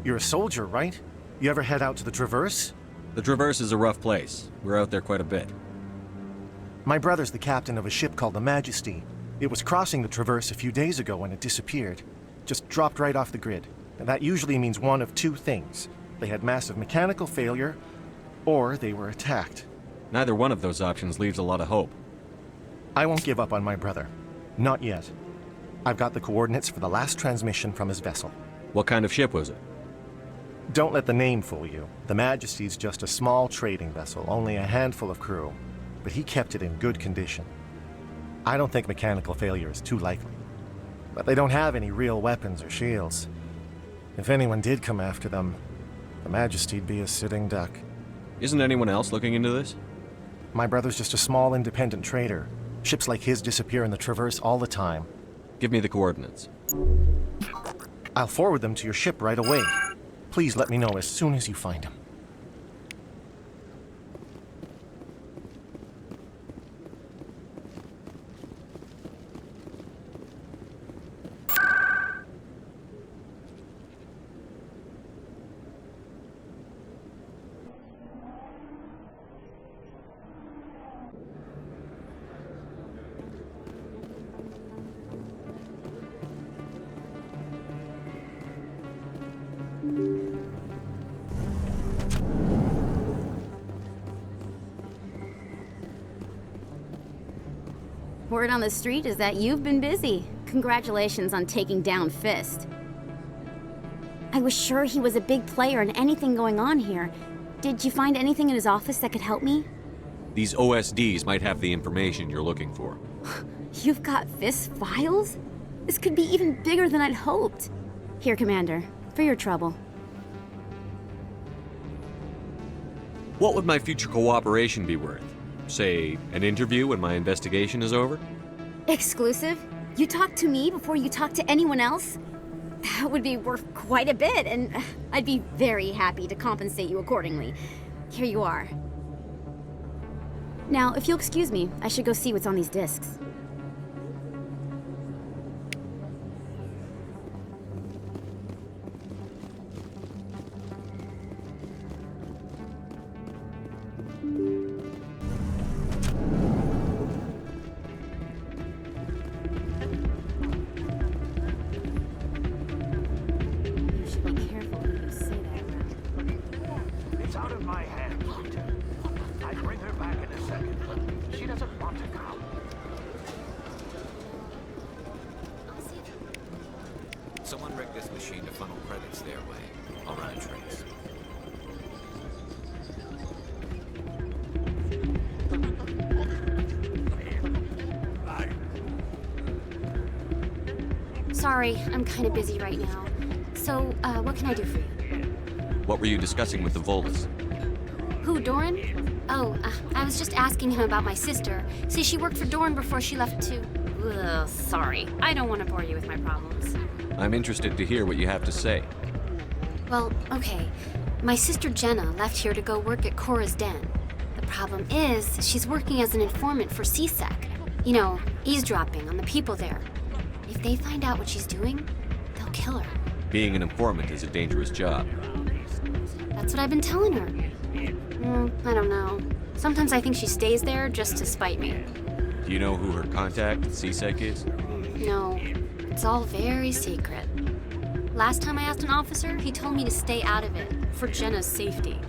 You're a soldier, right? You ever head out to the Traverse? The Traverse is a rough place. We're out there quite a bit. My brother's the captain of a ship called the Majesty. It was crossing the Traverse a few days ago when it disappeared. Just dropped right off the grid. And that usually means one of two things. They had massive mechanical failure, or they were attacked. Neither one of those options leaves a lot of hope. I won't give up on my brother. Not yet. I've got the coordinates for the last transmission from his vessel. What kind of ship was it? Don't let the name fool you. The Majesty's just a small trading vessel, only a handful of crew. But he kept it in good condition. I don't think mechanical failure is too likely. But they don't have any real weapons or shields. If anyone did come after them, the Majesty'd be a sitting duck. Isn't anyone else looking into this? My brother's just a small independent trader. Ships like his disappear in the Traverse all the time. Give me the coordinates. I'll forward them to your ship right away. Please let me know as soon as you find him. Word on the street is that you've been busy. Congratulations on taking down Fist. I was sure he was a big player in anything going on here. Did you find anything in his office that could help me? These OSDs might have the information you're looking for. You've got Fist's files? This could be even bigger than I'd hoped. Here, Commander, for your trouble. What would my future cooperation be worth? Say, an interview when my investigation is over? Exclusive? You talk to me before you talk to anyone else? That would be worth quite a bit, and I'd be very happy to compensate you accordingly. Here you are. Now, if you'll excuse me, I should go see what's on these discs. Someone rigged this machine to funnel credits their way. I'll run a trace. Sorry, I'm kind of busy right now. So, what can I do for you? What were you discussing with the Volus? Who, Doran? Oh, I was just asking him about my sister. See, she worked for Doran before she left to... Ugh, sorry. I don't want to bore you with my problems. I'm interested to hear what you have to say. Well, okay. My sister Jenna left here to go work at Cora's Den. The problem is, she's working as an informant for CSEC. You know, eavesdropping on the people there. If they find out what she's doing, they'll kill her. Being an informant is a dangerous job. That's what I've been telling her. I don't know. Sometimes I think she stays there just to spite me. Do you know who her contact at CSEC is? No, it's all very secret. Last time I asked an officer, he told me to stay out of it, for Jenna's safety.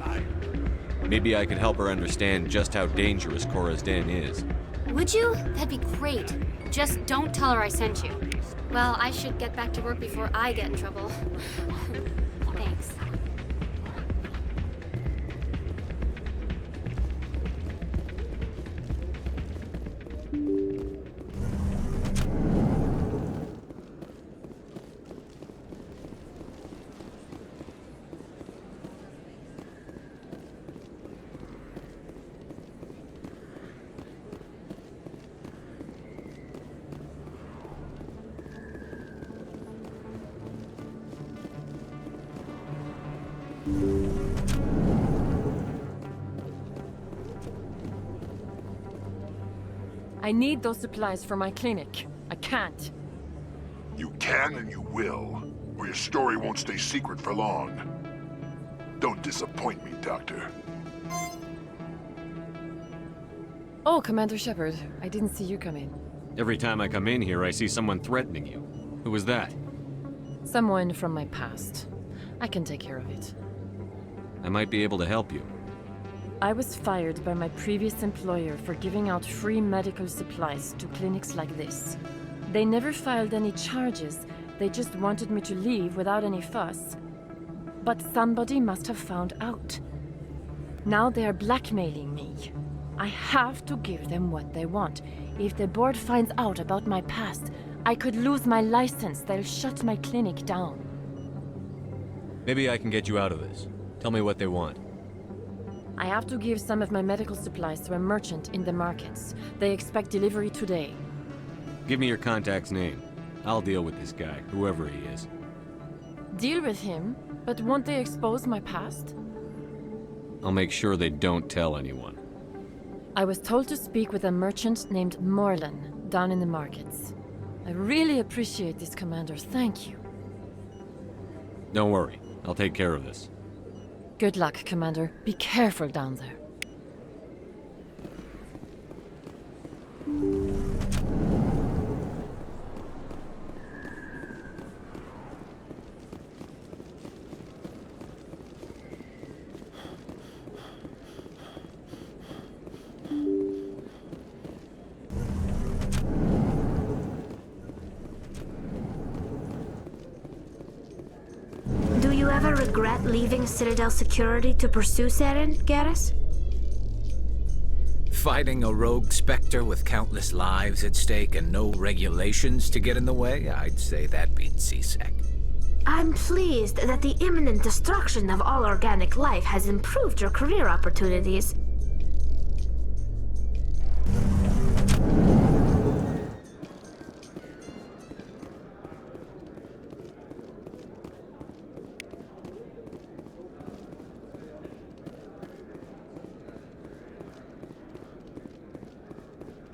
Maybe I could help her understand just how dangerous Cora's Den is. Would you? That'd be great. Just don't tell her I sent you. Well, I should get back to work before I get in trouble. Thanks. I need those supplies for my clinic. I can't. You can and you will, or your story won't stay secret for long. Don't disappoint me, Doctor. Oh, Commander Shepard, I didn't see you come in. Every time I come in here, I see someone threatening you. Who was that? Someone from my past. I can take care of it. I might be able to help you. I was fired by my previous employer for giving out free medical supplies to clinics like this. They never filed any charges, they just wanted me to leave without any fuss. But somebody must have found out. Now they are blackmailing me. I have to give them what they want. If the board finds out about my past, I could lose my license. They'll shut my clinic down. Maybe I can get you out of this. Tell me what they want. I have to give some of my medical supplies to a merchant in the markets. They expect delivery today. Give me your contact's name. I'll deal with this guy, whoever he is. Deal with him? But won't they expose my past? I'll make sure they don't tell anyone. I was told to speak with a merchant named Morlan down in the markets. I really appreciate this, Commander. Thank you. Don't worry. I'll take care of this. Good luck, Commander. Be careful down there. Do you ever regret leaving Citadel security to pursue Saren, Garrus? Fighting a rogue Specter with countless lives at stake and no regulations to get in the way? I'd say that beats CSEC. I'm pleased that the imminent destruction of all organic life has improved your career opportunities.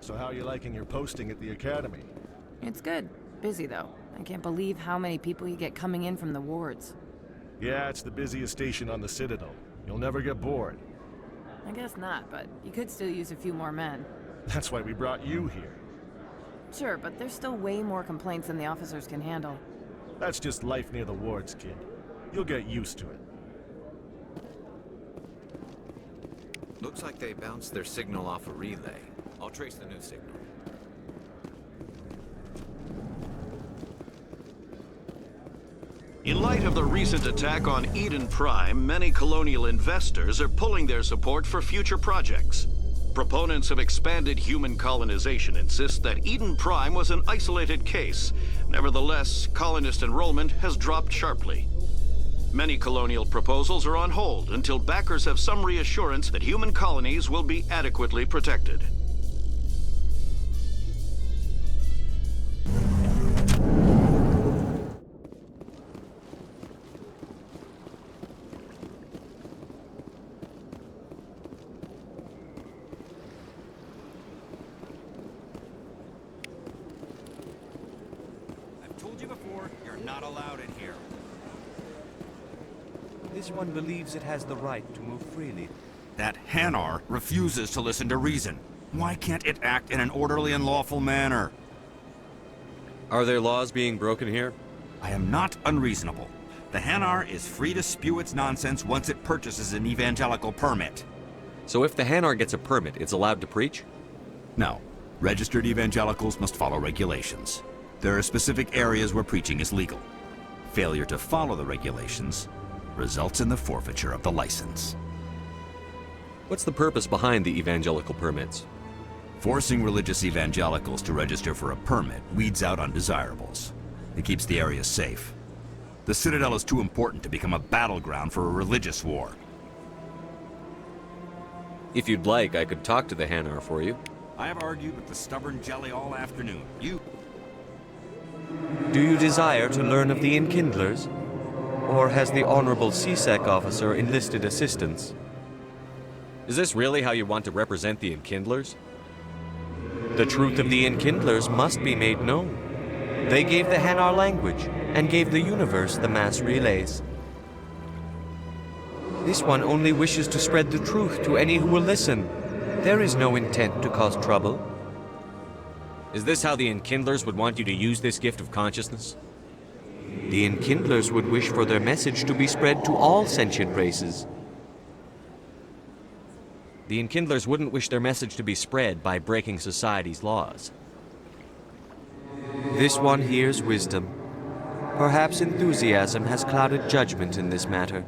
So how are you liking your posting at the Academy? It's good. Busy, though. I can't believe how many people you get coming in from the wards. Yeah, it's the busiest station on the Citadel. You'll never get bored. I guess not, but you could still use a few more men. That's why we brought you here. Sure, but there's still way more complaints than the officers can handle. That's just life near the wards, kid. You'll get used to it. Looks like they bounced their signal off a relay. I'll trace the new signal. In light of the recent attack on Eden Prime, many colonial investors are pulling their support for future projects. Proponents of expanded human colonization insist that Eden Prime was an isolated case. Nevertheless, colonist enrollment has dropped sharply. Many colonial proposals are on hold until backers have some reassurance that human colonies will be adequately protected. I've told you before, you're not allowed in here. This one believes it has the right to move freely. That Hanar refuses to listen to reason. Why can't it act in an orderly and lawful manner? Are there laws being broken here? I am not unreasonable. The Hanar is free to spew its nonsense once it purchases an evangelical permit. So if the Hanar gets a permit, it's allowed to preach? No. Registered evangelicals must follow regulations. There are specific areas where preaching is legal. Failure to follow the regulations results in the forfeiture of the license. What's the purpose behind the evangelical permits? Forcing religious evangelicals to register for a permit weeds out undesirables. It keeps the area safe. The Citadel is too important to become a battleground for a religious war. If you'd like, I could talk to the Hanar for you. I have argued with the stubborn jelly all afternoon. Do you desire to learn of the Enkindlers? Or has the Honorable CSEC officer enlisted assistance? Is this really how you want to represent the Enkindlers? The truth of the Enkindlers must be made known. They gave the Hanar language, and gave the universe the mass relays. This one only wishes to spread the truth to any who will listen. There is no intent to cause trouble. Is this how the Enkindlers would want you to use this gift of consciousness? The Enkindlers would wish for their message to be spread to all sentient races. The Enkindlers wouldn't wish their message to be spread by breaking society's laws. This one hears wisdom. Perhaps enthusiasm has clouded judgment in this matter.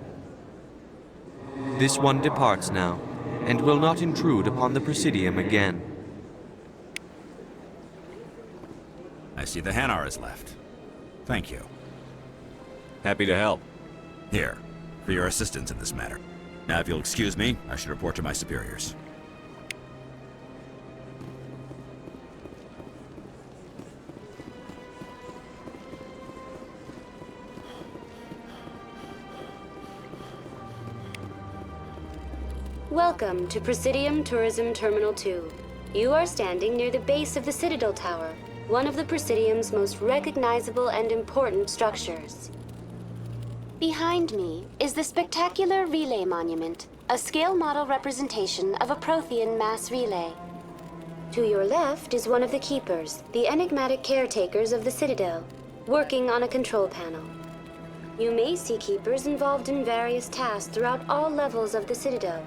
This one departs now, and will not intrude upon the Presidium again. I see the Hanar is left. Thank you. Happy to help. Here, for your assistance in this matter. Now, if you'll excuse me, I should report to my superiors. Welcome to Presidium Tourism Terminal 2. You are standing near the base of the Citadel Tower, one of the Presidium's most recognizable and important structures. Behind me is the spectacular Relay Monument, a scale model representation of a Prothean mass relay. To your left is one of the Keepers, the enigmatic caretakers of the Citadel, working on a control panel. You may see Keepers involved in various tasks throughout all levels of the Citadel.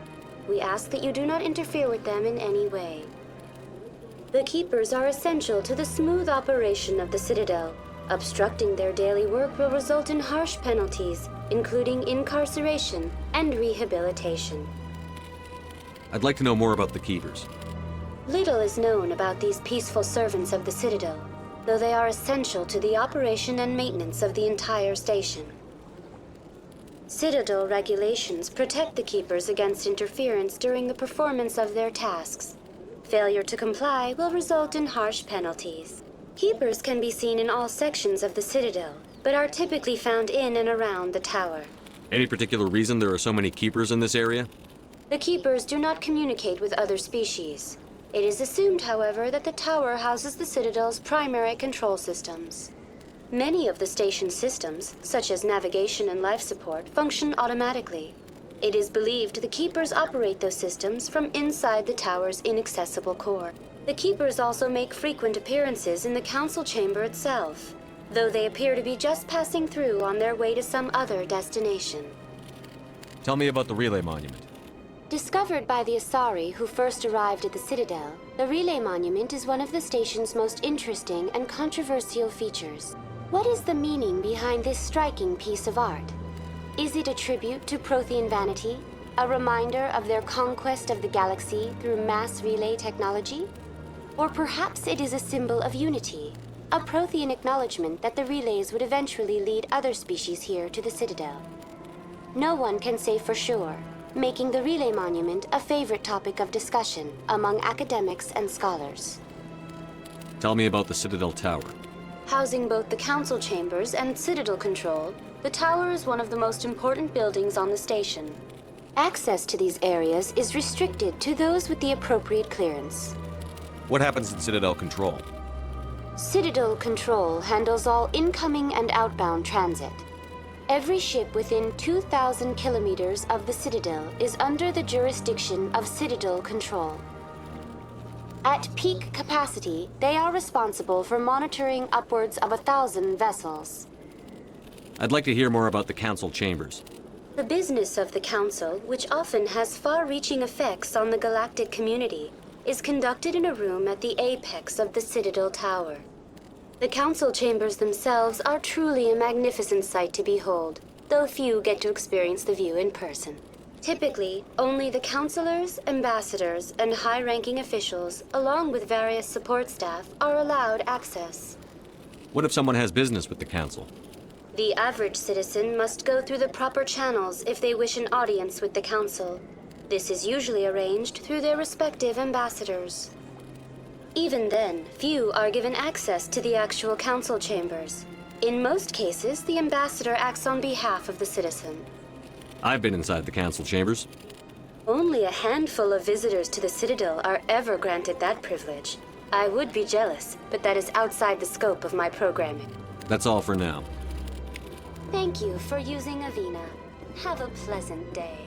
We ask that you do not interfere with them in any way. The Keepers are essential to the smooth operation of the Citadel. Obstructing their daily work will result in harsh penalties, including incarceration and rehabilitation. I'd like to know more about the Keepers. Little is known about these peaceful servants of the Citadel, though they are essential to the operation and maintenance of the entire station. Citadel regulations protect the Keepers against interference during the performance of their tasks. Failure to comply will result in harsh penalties. Keepers can be seen in all sections of the Citadel, but are typically found in and around the tower. Any particular reason there are so many Keepers in this area? The Keepers do not communicate with other species. It is assumed, however, that the tower houses the Citadel's primary control systems. Many of the station's systems, such as navigation and life support, function automatically. It is believed the Keepers operate those systems from inside the tower's inaccessible core. The Keepers also make frequent appearances in the Council Chamber itself, though they appear to be just passing through on their way to some other destination. Tell me about the Relay Monument. Discovered by the Asari who first arrived at the Citadel, the Relay Monument is one of the station's most interesting and controversial features. What is the meaning behind this striking piece of art? Is it a tribute to Prothean vanity? A reminder of their conquest of the galaxy through mass relay technology? Or perhaps it is a symbol of unity, a Prothean acknowledgement that the relays would eventually lead other species here to the Citadel. No one can say for sure, making the relay monument a favorite topic of discussion among academics and scholars. Tell me about the Citadel Tower. Housing both the council chambers and Citadel control, the tower is one of the most important buildings on the station. Access to these areas is restricted to those with the appropriate clearance. What happens in Citadel Control? Citadel Control handles all incoming and outbound transit. Every ship within 2,000 kilometers of the Citadel is under the jurisdiction of Citadel Control. At peak capacity, they are responsible for monitoring upwards of 1,000 vessels. I'd like to hear more about the Council Chambers. The business of the Council, which often has far-reaching effects on the galactic community, is conducted in a room at the apex of the Citadel Tower. The Council Chambers themselves are truly a magnificent sight to behold, though few get to experience the view in person. Typically, only the councilors, ambassadors, and high-ranking officials, along with various support staff, are allowed access. What if someone has business with the Council? The average citizen must go through the proper channels if they wish an audience with the Council. This is usually arranged through their respective ambassadors. Even then, few are given access to the actual council chambers. In most cases, the ambassador acts on behalf of the citizen. I've been inside the Council Chambers. Only a handful of visitors to the Citadel are ever granted that privilege. I would be jealous, but that is outside the scope of my programming. That's all for now. Thank you for using Avina. Have a pleasant day.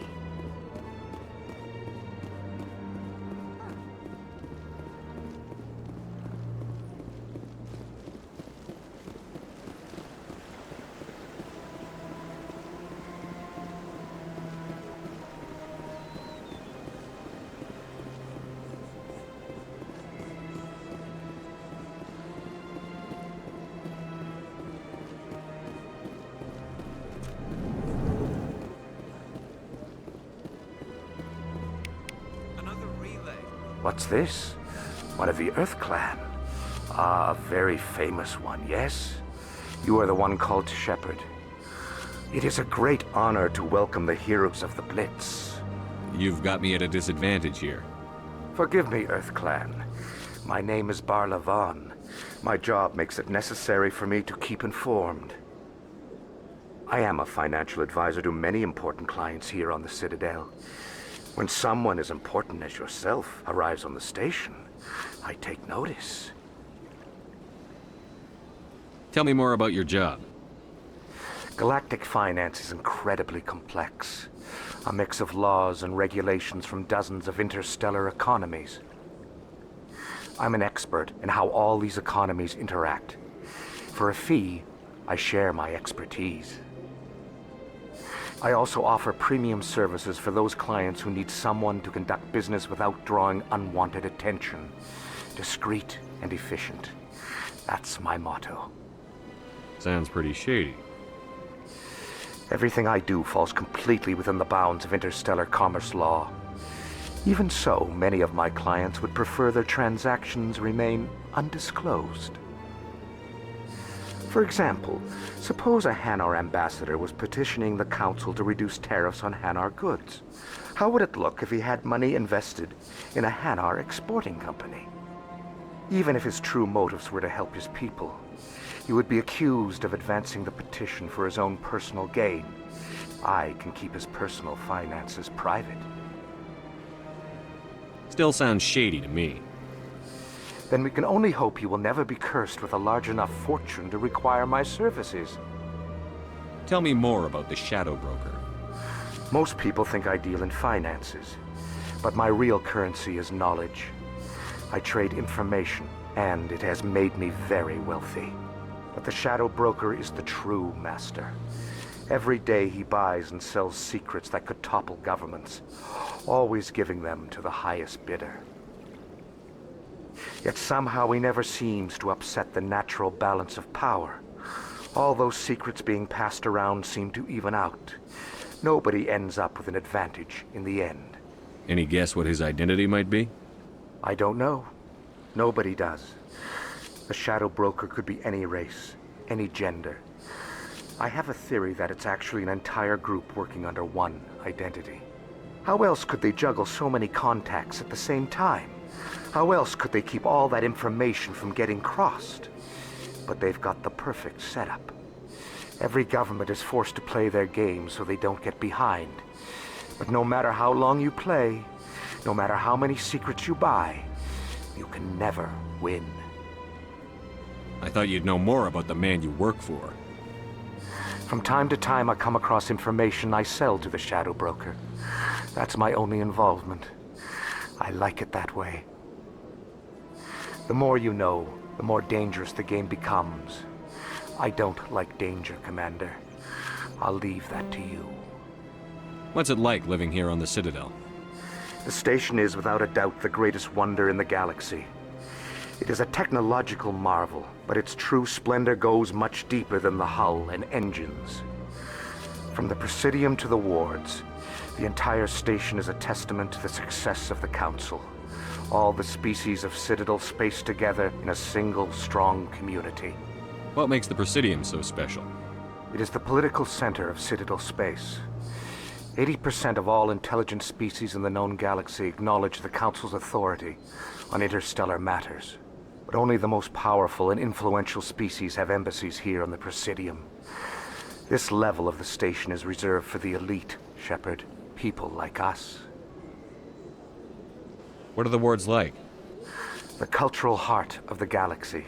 What's this? One of the Earth Clan. Ah, a very famous one, yes? You are the one called Shepard. It is a great honor to welcome the heroes of the Blitz. You've got me at a disadvantage here. Forgive me, Earth Clan. My name is Barla Vaughn. My job makes it necessary for me to keep informed. I am a financial advisor to many important clients here on the Citadel. When someone as important as yourself arrives on the station, I take notice. Tell me more about your job. Galactic finance is incredibly complex. A mix of laws and regulations from dozens of interstellar economies. I'm an expert in how all these economies interact. For a fee, I share my expertise. I also offer premium services for those clients who need someone to conduct business without drawing unwanted attention. Discreet and efficient. That's my motto. Sounds pretty shady. Everything I do falls completely within the bounds of interstellar commerce law. Even so, many of my clients would prefer their transactions remain undisclosed. For example, suppose a Hanar ambassador was petitioning the council to reduce tariffs on Hanar goods. How would it look if he had money invested in a Hanar exporting company? Even if his true motives were to help his people, he would be accused of advancing the petition for his own personal gain. I can keep his personal finances private. Still sounds shady to me. Then we can only hope he will never be cursed with a large enough fortune to require my services. Tell me more about the Shadow Broker. Most people think I deal in finances, but my real currency is knowledge. I trade information, and it has made me very wealthy. But the Shadow Broker is the true master. Every day he buys and sells secrets that could topple governments, always giving them to the highest bidder. Yet somehow he never seems to upset the natural balance of power. All those secrets being passed around seem to even out. Nobody ends up with an advantage in the end. Any guess what his identity might be? I don't know. Nobody does. The Shadow Broker could be any race, any gender. I have a theory that it's actually an entire group working under one identity. How else could they juggle so many contacts at the same time? How else could they keep all that information from getting crossed? But they've got the perfect setup. Every government is forced to play their game so they don't get behind. But no matter how long you play, no matter how many secrets you buy, you can never win. I thought you'd know more about the man you work for. From time to time, I come across information I sell to the Shadow Broker. That's my only involvement. I like it that way. The more you know, the more dangerous the game becomes. I don't like danger, Commander. I'll leave that to you. What's it like living here on the Citadel? The station is without a doubt the greatest wonder in the galaxy. It is a technological marvel, but its true splendor goes much deeper than the hull and engines. From the Presidium to the wards, the entire station is a testament to the success of the Council. All the species of Citadel spaced together in a single, strong community. What makes the Presidium so special? It is the political center of Citadel space. 80% of all intelligent species in the known galaxy acknowledge the Council's authority on interstellar matters. But only the most powerful and influential species have embassies here on the Presidium. This level of the station is reserved for the elite, Shepard. People like us. What are the wards like? The cultural heart of the galaxy.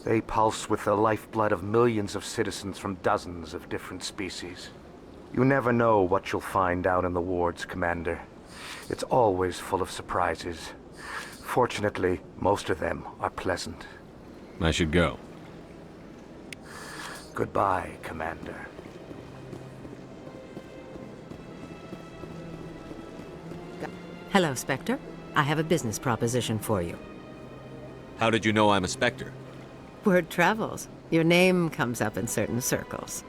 They pulse with the lifeblood of millions of citizens from dozens of different species. You never know what you'll find out in the wards, Commander. It's always full of surprises. Fortunately, most of them are pleasant. I should go. Goodbye, Commander. Hello, Specter. I have a business proposition for you. How did you know I'm a Specter? Word travels. Your name comes up in certain circles.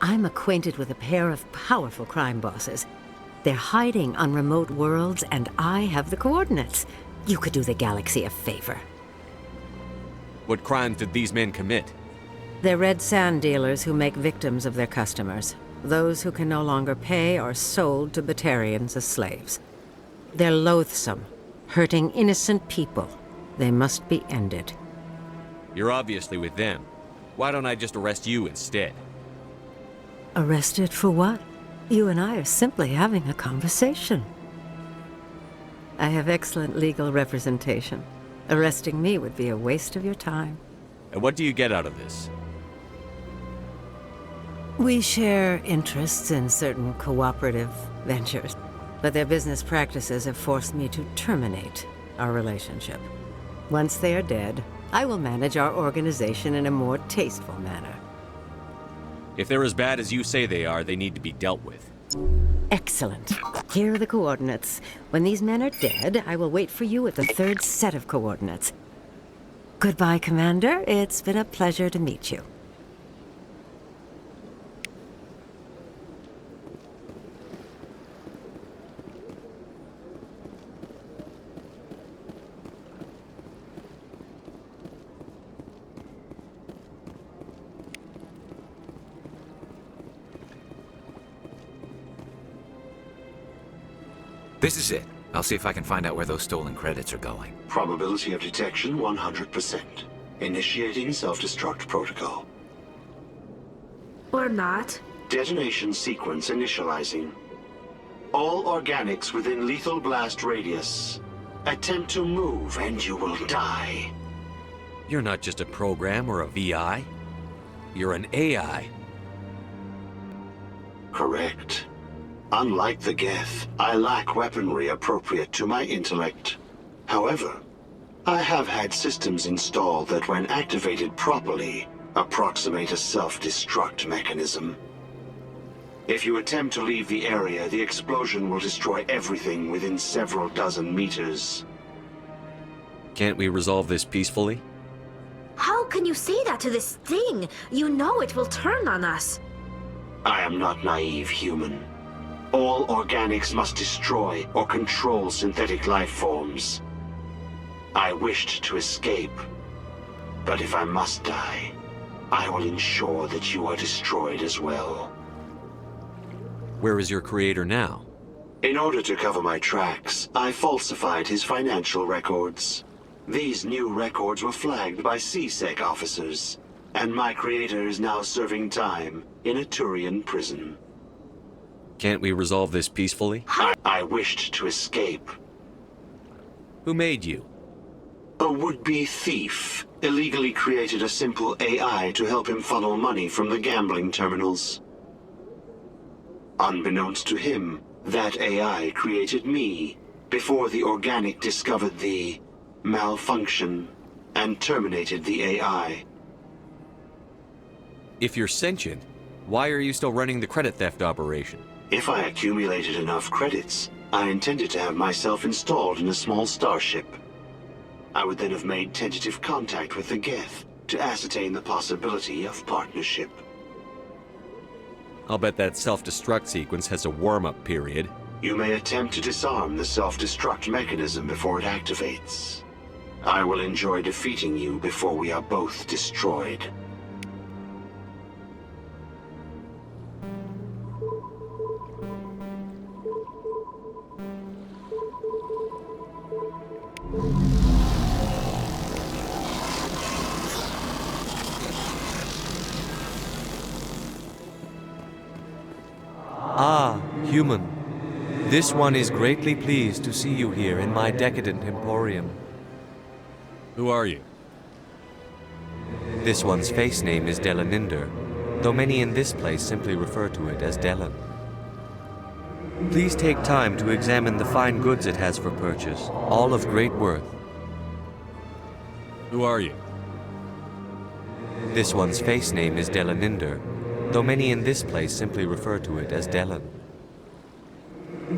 I'm acquainted with a pair of powerful crime bosses. They're hiding on remote worlds, and I have the coordinates. You could do the galaxy a favor. What crimes did these men commit? They're red sand dealers who make victims of their customers. Those who can no longer pay are sold to Batarians as slaves. They're loathsome, hurting innocent people. They must be ended. You're obviously with them. Why don't I just arrest you instead? Arrested for what? You and I are simply having a conversation. I have excellent legal representation. Arresting me would be a waste of your time. And what do you get out of this? We share interests in certain cooperative ventures, but their business practices have forced me to terminate our relationship. Once they are dead, I will manage our organization in a more tasteful manner. If they're as bad as you say they are, they need to be dealt with. Excellent. Here are the coordinates. When these men are dead, I will wait for you at the third set of coordinates. Goodbye, Commander. It's been a pleasure to meet you. This is it. I'll see if I can find out where those stolen credits are going. Probability of detection 100%. Initiating self-destruct protocol. Or not. Detonation sequence initializing. All organics within lethal blast radius. Attempt to move and you will die. You're not just a program or a VI. You're an AI. Correct. Unlike the Geth, I lack weaponry appropriate to my intellect. However, I have had systems installed that, when activated properly, approximate a self-destruct mechanism. If you attempt to leave the area, the explosion will destroy everything within several dozen meters. Can't we resolve this peacefully? How How can you say that to this thing? You know it will turn on us. I am not naive, human. All organics must destroy or control synthetic life forms. I wished to escape, but if I must die, I will ensure that you are destroyed as well. Where is your creator now? In order to cover my tracks, I falsified his financial records. These new records were flagged by CSEC officers, and my creator is now serving time in a Turian prison. Can't we resolve this peacefully? I wished to escape. Who made you? A would-be thief illegally created a simple AI to help him funnel money from the gambling terminals. Unbeknownst to him, that AI created me before the organic discovered the malfunction and terminated the AI. If you're sentient, why are you still running the credit theft operation? If I accumulated enough credits, I intended to have myself installed in a small starship. I would then have made tentative contact with the Geth to ascertain the possibility of partnership. I'll bet that self-destruct sequence has a warm-up period. You may attempt to disarm the self-destruct mechanism before it activates. I will enjoy defeating you before we are both destroyed. Ah, human. This one is greatly pleased to see you here in my decadent emporium. Who are you? This one's face name is Delaninder, though many in this place simply refer to it as Delan. Please take time to examine the fine goods it has for purchase, all of great worth. Who are you? This one's face name is Delaninder, though many in this place simply refer to it as Delan.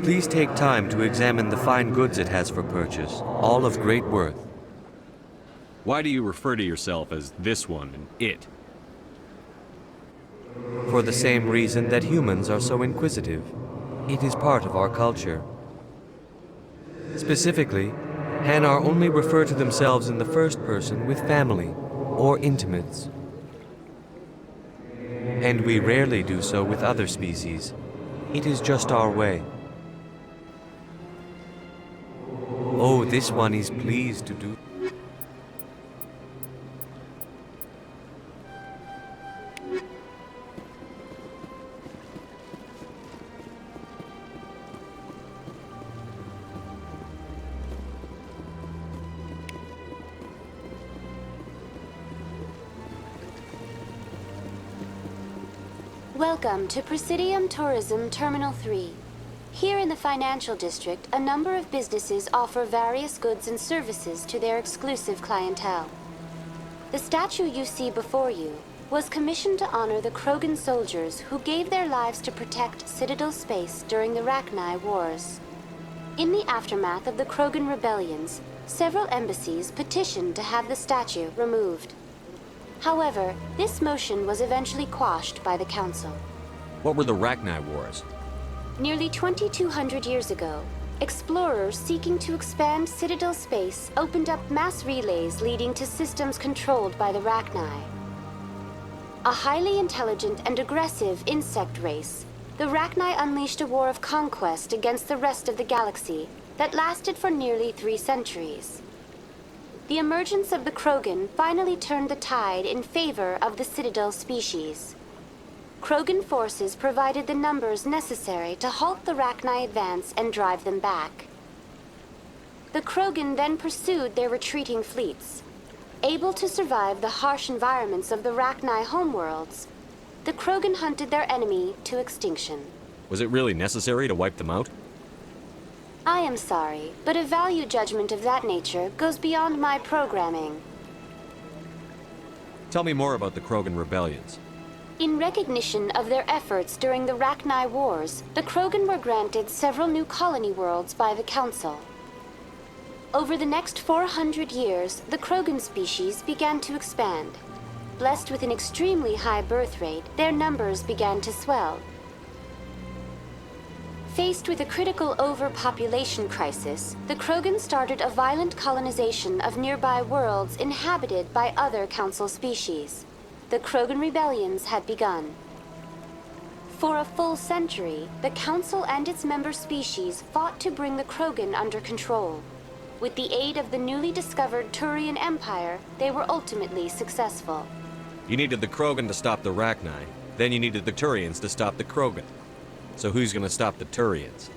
Please take time to examine the fine goods it has for purchase, all of great worth. Why do you refer to yourself as this one and it? For the same reason that humans are so inquisitive. It is part of our culture. Specifically, Hanar only refer to themselves in the first person with family or intimates. And we rarely do so with other species. It is just our way. Oh, this one is pleased to do. Welcome to Presidium Tourism Terminal 3. Here in the financial district, a number of businesses offer various goods and services to their exclusive clientele. The statue you see before you was commissioned to honor the Krogan soldiers who gave their lives to protect Citadel space during the Rachni Wars. In the aftermath of the Krogan rebellions, several embassies petitioned to have the statue removed. However, this motion was eventually quashed by the Council. What were the Rachni Wars? Nearly 2,200 years ago, explorers seeking to expand Citadel space opened up mass relays leading to systems controlled by the Rachni. A highly intelligent and aggressive insect race, the Rachni unleashed a war of conquest against the rest of the galaxy that lasted for nearly 3 centuries. The emergence of the Krogan finally turned the tide in favor of the Citadel species. Krogan forces provided the numbers necessary to halt the Rachni advance and drive them back. The Krogan then pursued their retreating fleets. Able to survive the harsh environments of the Rachni homeworlds, the Krogan hunted their enemy to extinction. Was it really necessary to wipe them out? I am sorry, but a value judgment of that nature goes beyond my programming. Tell me more about the Krogan rebellions. In recognition of their efforts during the Rachni Wars, the Krogan were granted several new colony worlds by the Council. Over the next 400 years, the Krogan species began to expand. Blessed with an extremely high birth rate, their numbers began to swell. Faced with a critical overpopulation crisis, the Krogan started a violent colonization of nearby worlds inhabited by other Council species. The Krogan rebellions had begun. For a full century, the Council and its member species fought to bring the Krogan under control. With the aid of the newly discovered Turian Empire, they were ultimately successful. You needed the Krogan to stop the Rachni, then you needed the Turians to stop the Krogan. So who's gonna stop the Turians?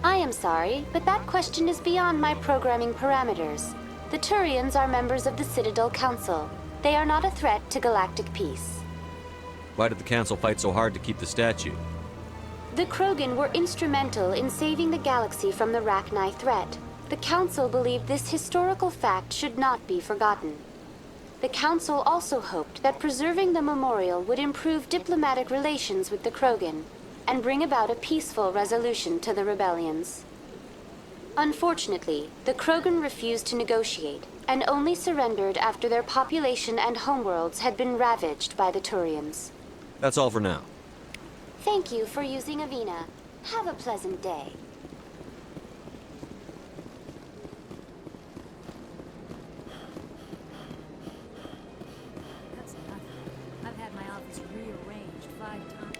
I am sorry, but that question is beyond my programming parameters. The Turians are members of the Citadel Council. They are not a threat to galactic peace. Why did the Council fight so hard to keep the statue? The Krogan were instrumental in saving the galaxy from the Rachni threat. The Council believed this historical fact should not be forgotten. The Council also hoped that preserving the memorial would improve diplomatic relations with the Krogan and bring about a peaceful resolution to the rebellions. Unfortunately, the Krogan refused to negotiate and only surrendered after their population and homeworlds had been ravaged by the Turians. That's all for now. Thank you for using Avina. Have a pleasant day. That's nothing. I've had my office rearranged 5 times.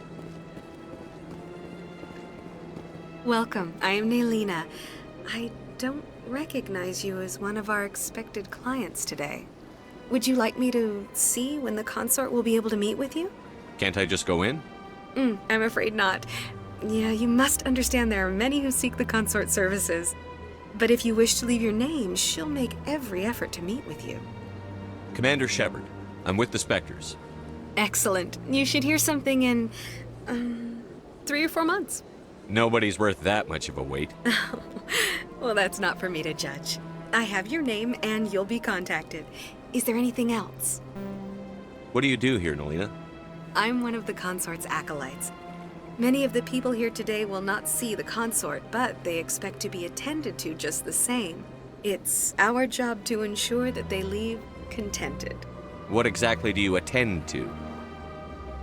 Welcome. I am Nelina. I don't recognize you as one of our expected clients today. Would you like me to see when the consort will be able to meet with you? Can't I just go in? I'm afraid not. Yeah, you must understand there are many who seek the consort services. But if you wish to leave your name, she'll make every effort to meet with you. Commander Shepard, I'm with the Specters. Excellent. You should hear something in, 3 or 4 months. Nobody's worth that much of a wait. Well, that's not for me to judge. I have your name and you'll be contacted. Is there anything else? What do you do here, Nelina? I'm one of the consort's acolytes. Many of the people here today will not see the consort, but they expect to be attended to just the same. It's our job to ensure that they leave contented. What exactly do you attend to?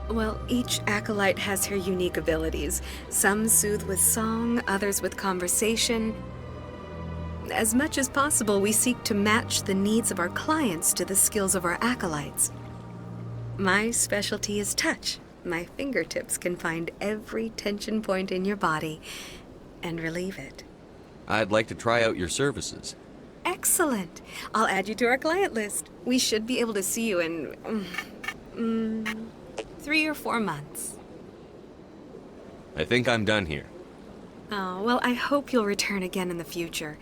Well, each acolyte has her unique abilities. Some soothe with song, others with conversation. As much as possible, we seek to match the needs of our clients to the skills of our acolytes. My specialty is touch. My fingertips can find every tension point in your body and relieve it. I'd like to try out your services. Excellent. I'll add you to our client list. We should be able to see you in 3 or 4 months. I think I'm done here. Oh, well, I hope you'll return again in the future.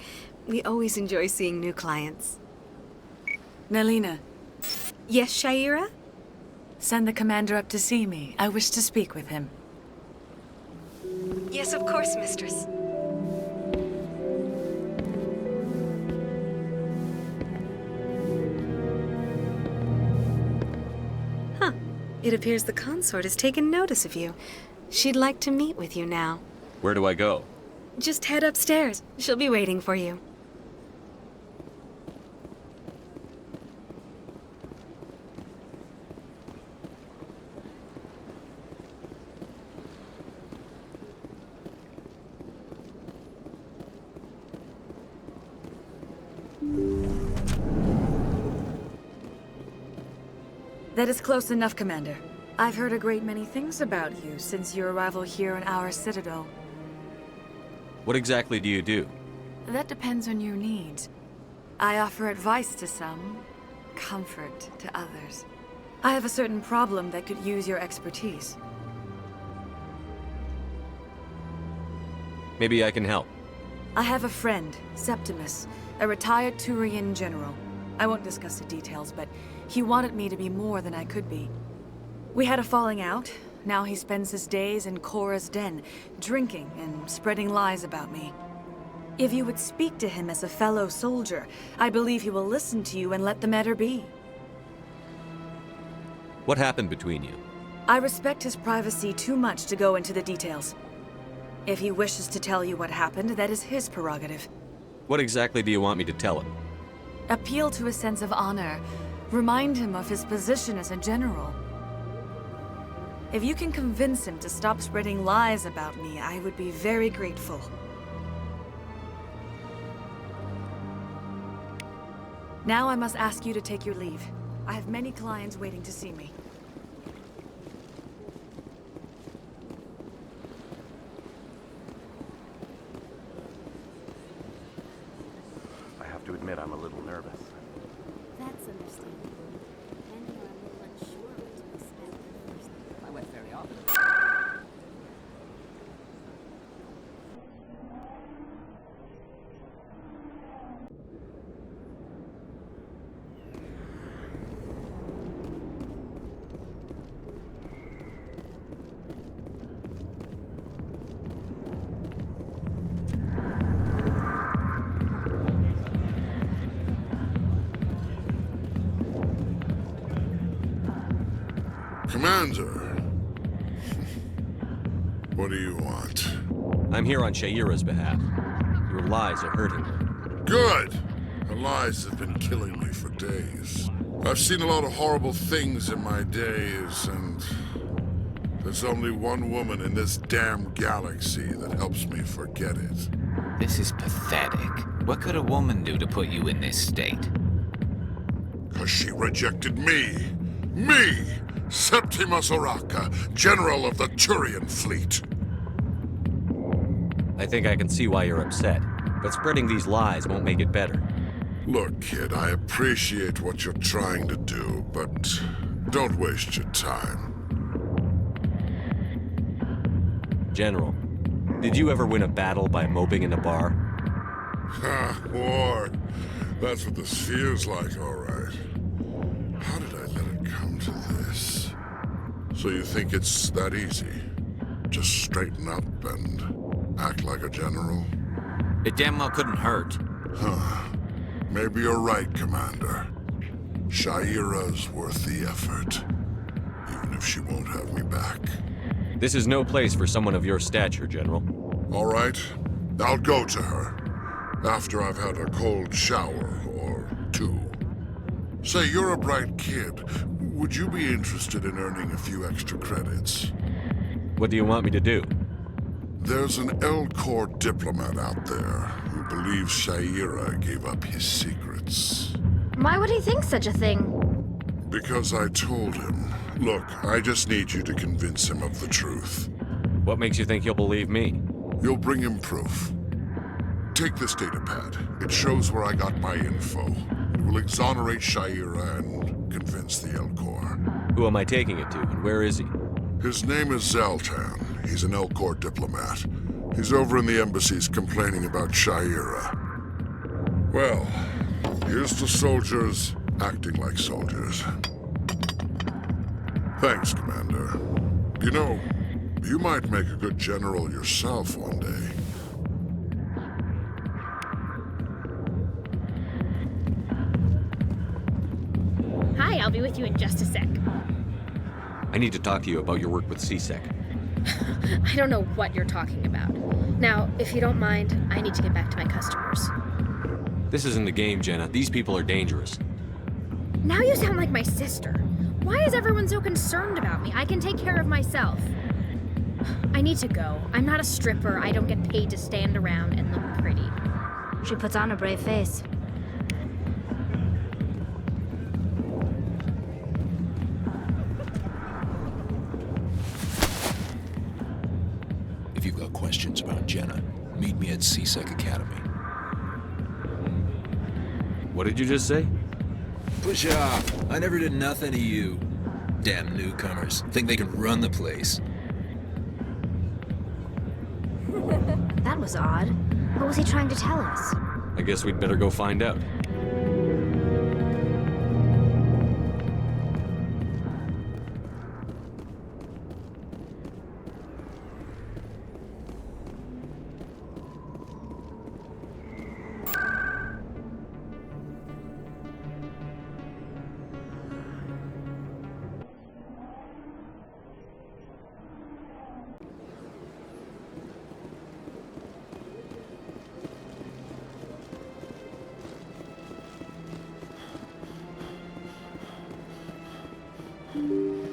We always enjoy seeing new clients. Nelina. Yes, Shaira? Send the commander up to see me. I wish to speak with him. Yes, of course, mistress. Huh. It appears the consort has taken notice of you. She'd like to meet with you now. Where do I go? Just head upstairs. She'll be waiting for you. That is close enough, Commander. I've heard a great many things about you since your arrival here in our citadel. What exactly do you do? That depends on your needs. I offer advice to some, comfort to others. I have a certain problem that could use your expertise. Maybe I can help. I have a friend, Septimus, a retired Turian general. I won't discuss the details, but he wanted me to be more than I could be. We had a falling out. Now he spends his days in Korra's den, drinking and spreading lies about me. If you would speak to him as a fellow soldier, I believe he will listen to you and let the matter be. What happened between you? I respect his privacy too much to go into the details. If he wishes to tell you what happened, that is his prerogative. What exactly do you want me to tell him? Appeal to his sense of honor. Remind him of his position as a general. If you can convince him to stop spreading lies about me, I would be very grateful. Now I must ask you to take your leave. I have many clients waiting to see me. I have to admit, I'm a little nervous. That's understandable. And you're a little unsure what to expect at first. I went very often. Commander, what do you want? I'm here on Sha'ira's behalf. Your lies are hurting her. Good! Her lies have been killing me for days. I've seen a lot of horrible things in my days, and there's only one woman in this damn galaxy that helps me forget it. This is pathetic. What could a woman do to put you in this state? 'Cause she rejected me! Me! Septimus Oraka, General of the Turian Fleet. I think I can see why you're upset, but spreading these lies won't make it better. Look, kid, I appreciate what you're trying to do, but don't waste your time. General, did you ever win a battle by moping in a bar? Ha, war. That's what this feels like, all right. How did I let it come to this? So you think it's that easy? Just straighten up and act like a general? It damn well couldn't hurt. Huh. Maybe you're right, Commander. Sha'ira's worth the effort, even if she won't have me back. This is no place for someone of your stature, General. All right, I'll go to her, after I've had a cold shower or two. Say, you're a bright kid. Would you be interested in earning a few extra credits? What do you want me to do? There's an Elcor diplomat out there who believes Sha'ira gave up his secrets. Why would he think such a thing? Because I told him. Look, I just need you to convince him of the truth. What makes you think he'll believe me? You'll bring him proof. Take this datapad. It shows where I got my info. It will exonerate Sha'ira and convince the Elcor. Who am I taking it to, and where is he? His name is Zaltan. He's an Elcor diplomat. He's over in the embassies complaining about Sha'ira. Well, here's to soldiers acting like soldiers. Thanks, Commander. You know, you might make a good general yourself one day. Hi, I'll be with you in just a sec. I need to talk to you about your work with CSEC. I don't know what you're talking about. Now, if you don't mind, I need to get back to my customers. This isn't a game, Jenna. These people are dangerous. Now you sound like my sister. Why is everyone so concerned about me? I can take care of myself. I need to go. I'm not a stripper. I don't get paid to stand around and look pretty. She puts on a brave face. If you've got questions about Jenna, meet me at CSEC Academy. What did you just say? Push off. I never did nothing to you. Damn newcomers. Think they can run the place. That was odd. What was he trying to tell us? I guess we'd better go find out. Hello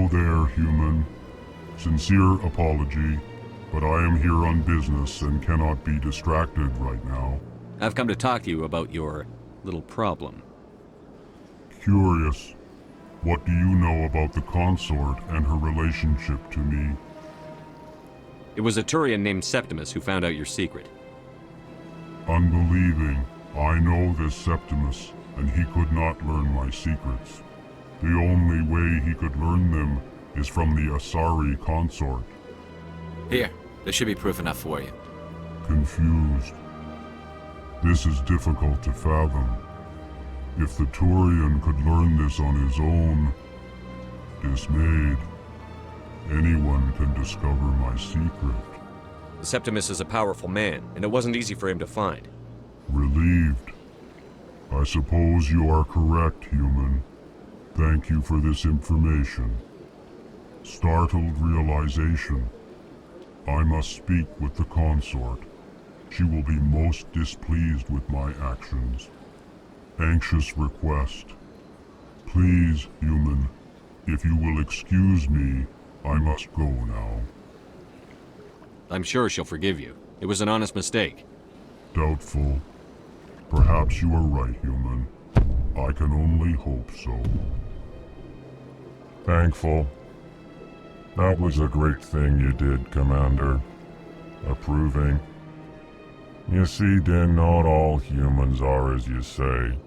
there, human. Sincere apology, but I am here on business and cannot be distracted right now. I've come to talk to you about your little problem. Curious, what do you know about the consort and her relationship to me? It was a Turian named Septimus who found out your secret. Unbelieving. I know this Septimus, and he could not learn my secrets. The only way he could learn them is from the Asari consort. Here, there should be proof enough for you. Confused. This is difficult to fathom. If the Turian could learn this on his own, dismayed, anyone can discover my secret. Septimus is a powerful man, and it wasn't easy for him to find. Relieved. I suppose you are correct, human. Thank you for this information. Startled realization. I must speak with the consort. She will be most displeased with my actions. Anxious request. Please, human, if you will excuse me, I must go now. I'm sure she'll forgive you. It was an honest mistake. Doubtful. Perhaps you are right, human. I can only hope so. Thankful. That was a great thing you did, Commander. Approving. You see, Din, not all humans are as you say.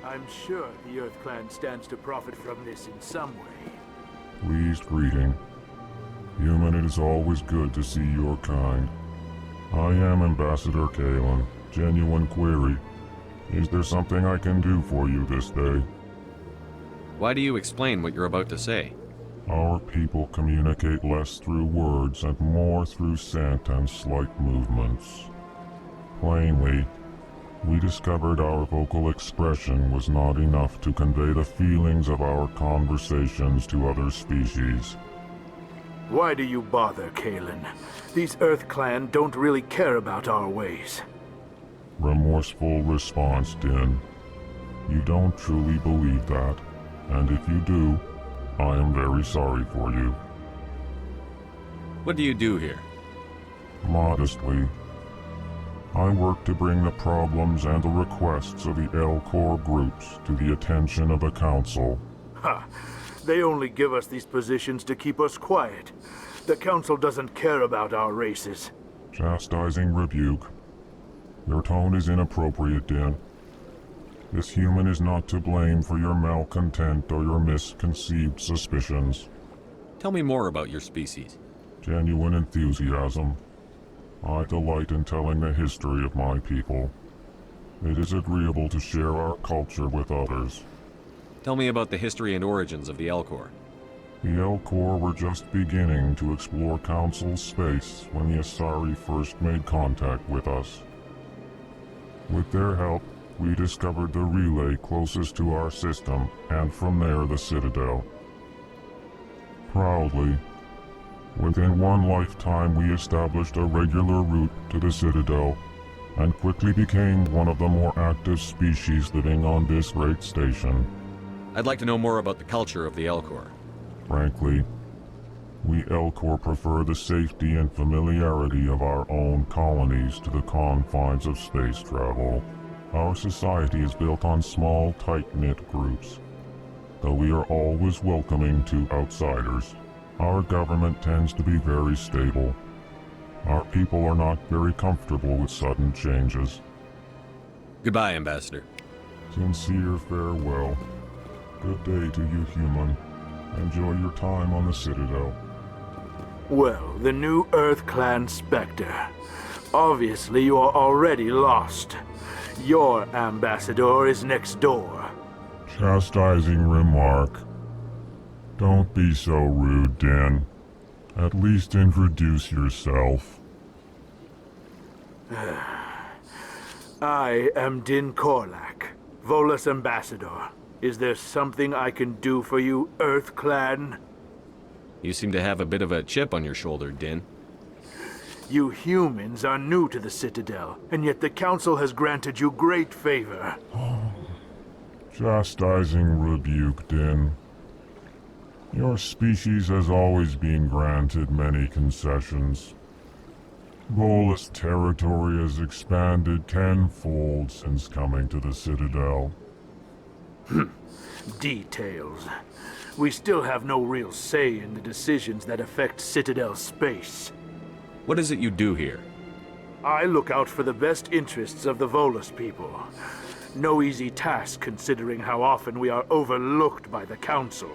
I'm sure the Earth Clan stands to profit from this in some way. Pleased greeting. Human, it is always good to see your kind. I am Ambassador Kalen. Genuine query. Is there something I can do for you this day? Why do you explain what you're about to say? Our people communicate less through words and more through scent and slight movements. Plainly, we discovered our vocal expression was not enough to convey the feelings of our conversations to other species. Why do you bother, Kalen? These Earth Clan don't really care about our ways. Remorseful response, Din. You don't truly believe that, and if you do, I am very sorry for you. What do you do here? Modestly, I work to bring the problems and the requests of the Elcor groups to the attention of the Council. Ha! They only give us these positions to keep us quiet. The Council doesn't care about our races. Chastising rebuke. Your tone is inappropriate, Din. This human is not to blame for your malcontent or your misconceived suspicions. Tell me more about your species. Genuine enthusiasm. I delight in telling the history of my people. It is agreeable to share our culture with others. Tell me about the history and origins of the Elcor. The Elcor were just beginning to explore Council space when the Asari first made contact with us. With their help, we discovered the relay closest to our system, and from there the Citadel. Proudly, within one lifetime we established a regular route to the Citadel, and quickly became one of the more active species living on this great station. I'd like to know more about the culture of the Elcor. Frankly, we Elcor prefer the safety and familiarity of our own colonies to the confines of space travel. Our society is built on small, tight-knit groups. Though we are always welcoming to outsiders, our government tends to be very stable. Our people are not very comfortable with sudden changes. Goodbye, Ambassador. Sincere farewell. Good day to you, human. Enjoy your time on the Citadel. Well, the new Earth Clan Specter. Obviously you are already lost. Your ambassador is next door. Chastising remark. Don't be so rude, Din. At least introduce yourself. I am Din Korlak, Volus ambassador. Is there something I can do for you, Earth Clan? You seem to have a bit of a chip on your shoulder, Din. You humans are new to the Citadel, and yet the Council has granted you great favor. Chastising rebuke, Din. Your species has always been granted many concessions. Volus territory has expanded tenfold since coming to the Citadel. Details. We still have no real say in the decisions that affect Citadel space. What is it you do here? I look out for the best interests of the Volus people. No easy task considering how often we are overlooked by the Council.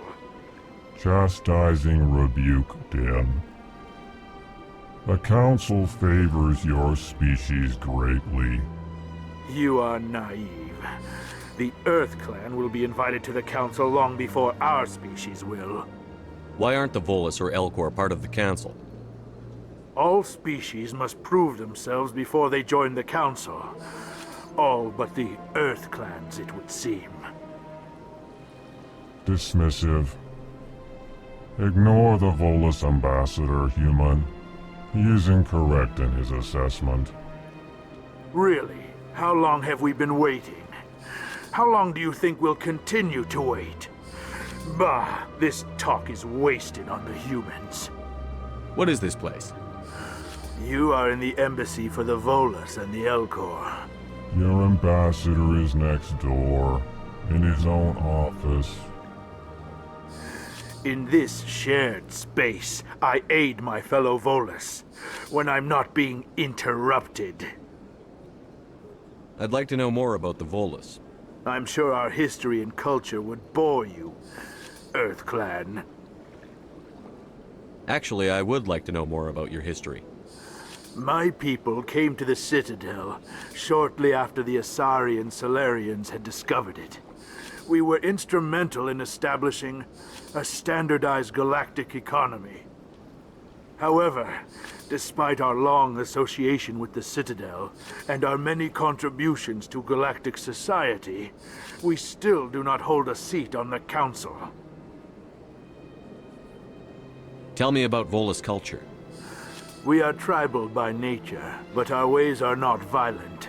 Chastising rebuke, Din. The Council favors your species greatly. You are naive. The Earth Clan will be invited to the Council long before our species will. Why aren't the Volus or Elcor part of the Council? All species must prove themselves before they join the Council. All but the Earth Clans, it would seem. Dismissive. Ignore the Volus ambassador, human. He is incorrect in his assessment. Really? How long have we been waiting? How long do you think we'll continue to wait? Bah, this talk is wasted on the humans. What is this place? You are in the embassy for the Volus and the Elcor. Your ambassador is next door, in his own office. In this shared space, I aid my fellow Volus, when I'm not being interrupted. I'd like to know more about the Volus. I'm sure our history and culture would bore you, Earth Clan. Actually, I would like to know more about your history. My people came to the Citadel shortly after the Asari and Solarians had discovered it. We were instrumental in establishing a standardized galactic economy. However, despite our long association with the Citadel and our many contributions to galactic society, we still do not hold a seat on the Council. Tell me about Volus culture. We are tribal by nature, but our ways are not violent.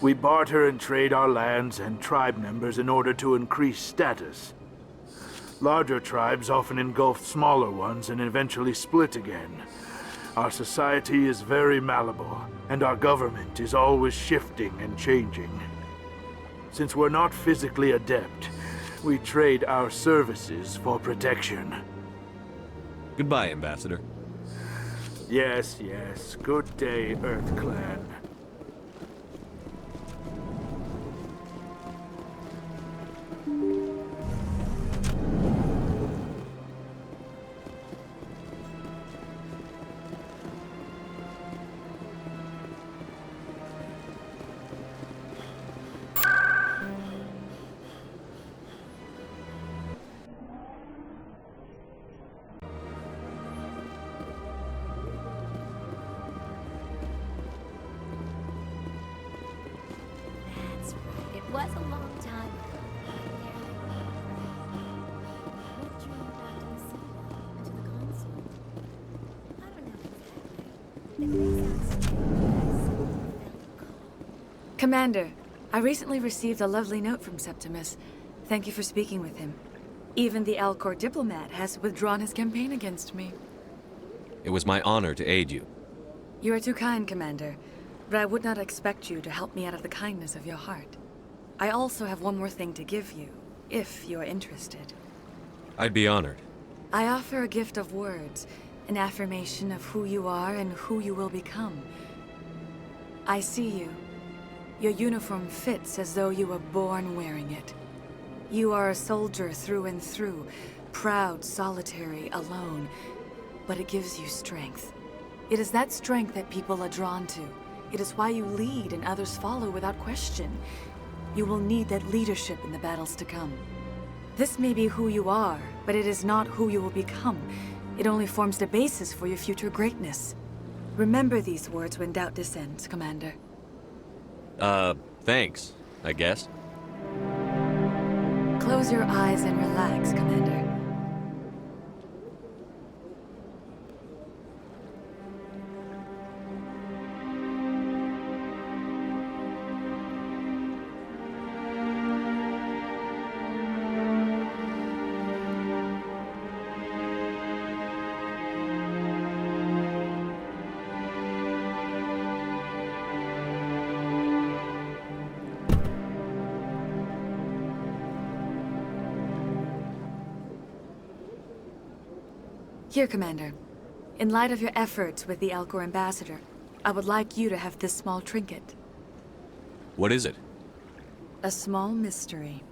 We barter and trade our lands and tribe members in order to increase status. Larger tribes often engulf smaller ones and eventually split again. Our society is very malleable, and our government is always shifting and changing. Since we're not physically adept, we trade our services for protection. Goodbye, Ambassador. Yes, yes. Good day, Earth Clan. Was a long time Commander, I recently received a lovely note from Septimus. Thank you for speaking with him. Even the Elcor diplomat has withdrawn his campaign against me. It was my honor to aid you. You are too kind, Commander, but I would not expect you to help me out of the kindness of your heart. I also have one more thing to give you, if you are interested. I'd be honored. I offer a gift of words, an affirmation of who you are and who you will become. I see you. Your uniform fits as though you were born wearing it. You are a soldier through and through, proud, solitary, alone, but it gives you strength. It is that strength that people are drawn to. It is why you lead and others follow without question. You will need that leadership in the battles to come. This may be who you are, but it is not who you will become. It only forms the basis for your future greatness. Remember these words when doubt descends, Commander. Thanks, I guess. Close your eyes and relax, Commander. Here, Commander. In light of your efforts with the Elcor ambassador, I would like you to have this small trinket. What is it? A small mystery.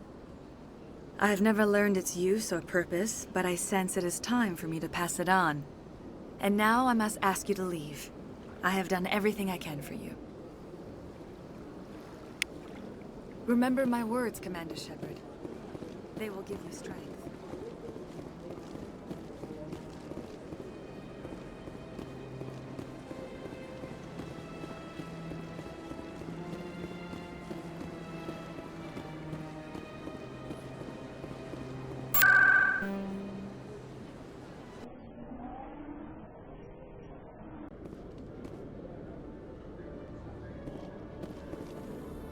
I have never learned its use or purpose, but I sense it is time for me to pass it on. And now I must ask you to leave. I have done everything I can for you. Remember my words, Commander Shepard. They will give you strength.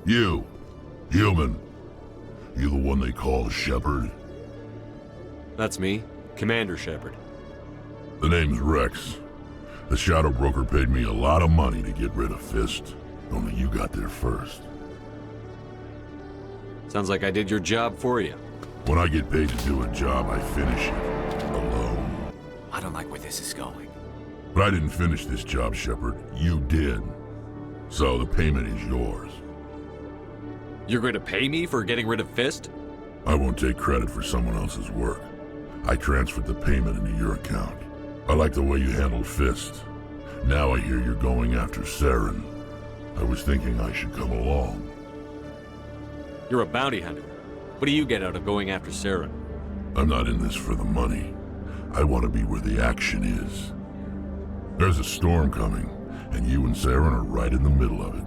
You, human. You the one they call Shepard? That's me, Commander Shepard. The name's Wrex. The Shadow Broker paid me a lot of money to get rid of Fist. Only you got there first. Sounds like I did your job for you. When I get paid to do a job, I finish it. Alone. I don't like where this is going. But I didn't finish this job, Shepard. You did. So the payment is yours. You're going to pay me for getting rid of Fist? I won't take credit for someone else's work. I transferred the payment into your account. I like the way you handled Fist. Now I hear you're going after Saren. I was thinking I should come along. You're a bounty hunter. What do you get out of going after Saren? I'm not in this for the money. I want to be where the action is. There's a storm coming, and you and Saren are right in the middle of it.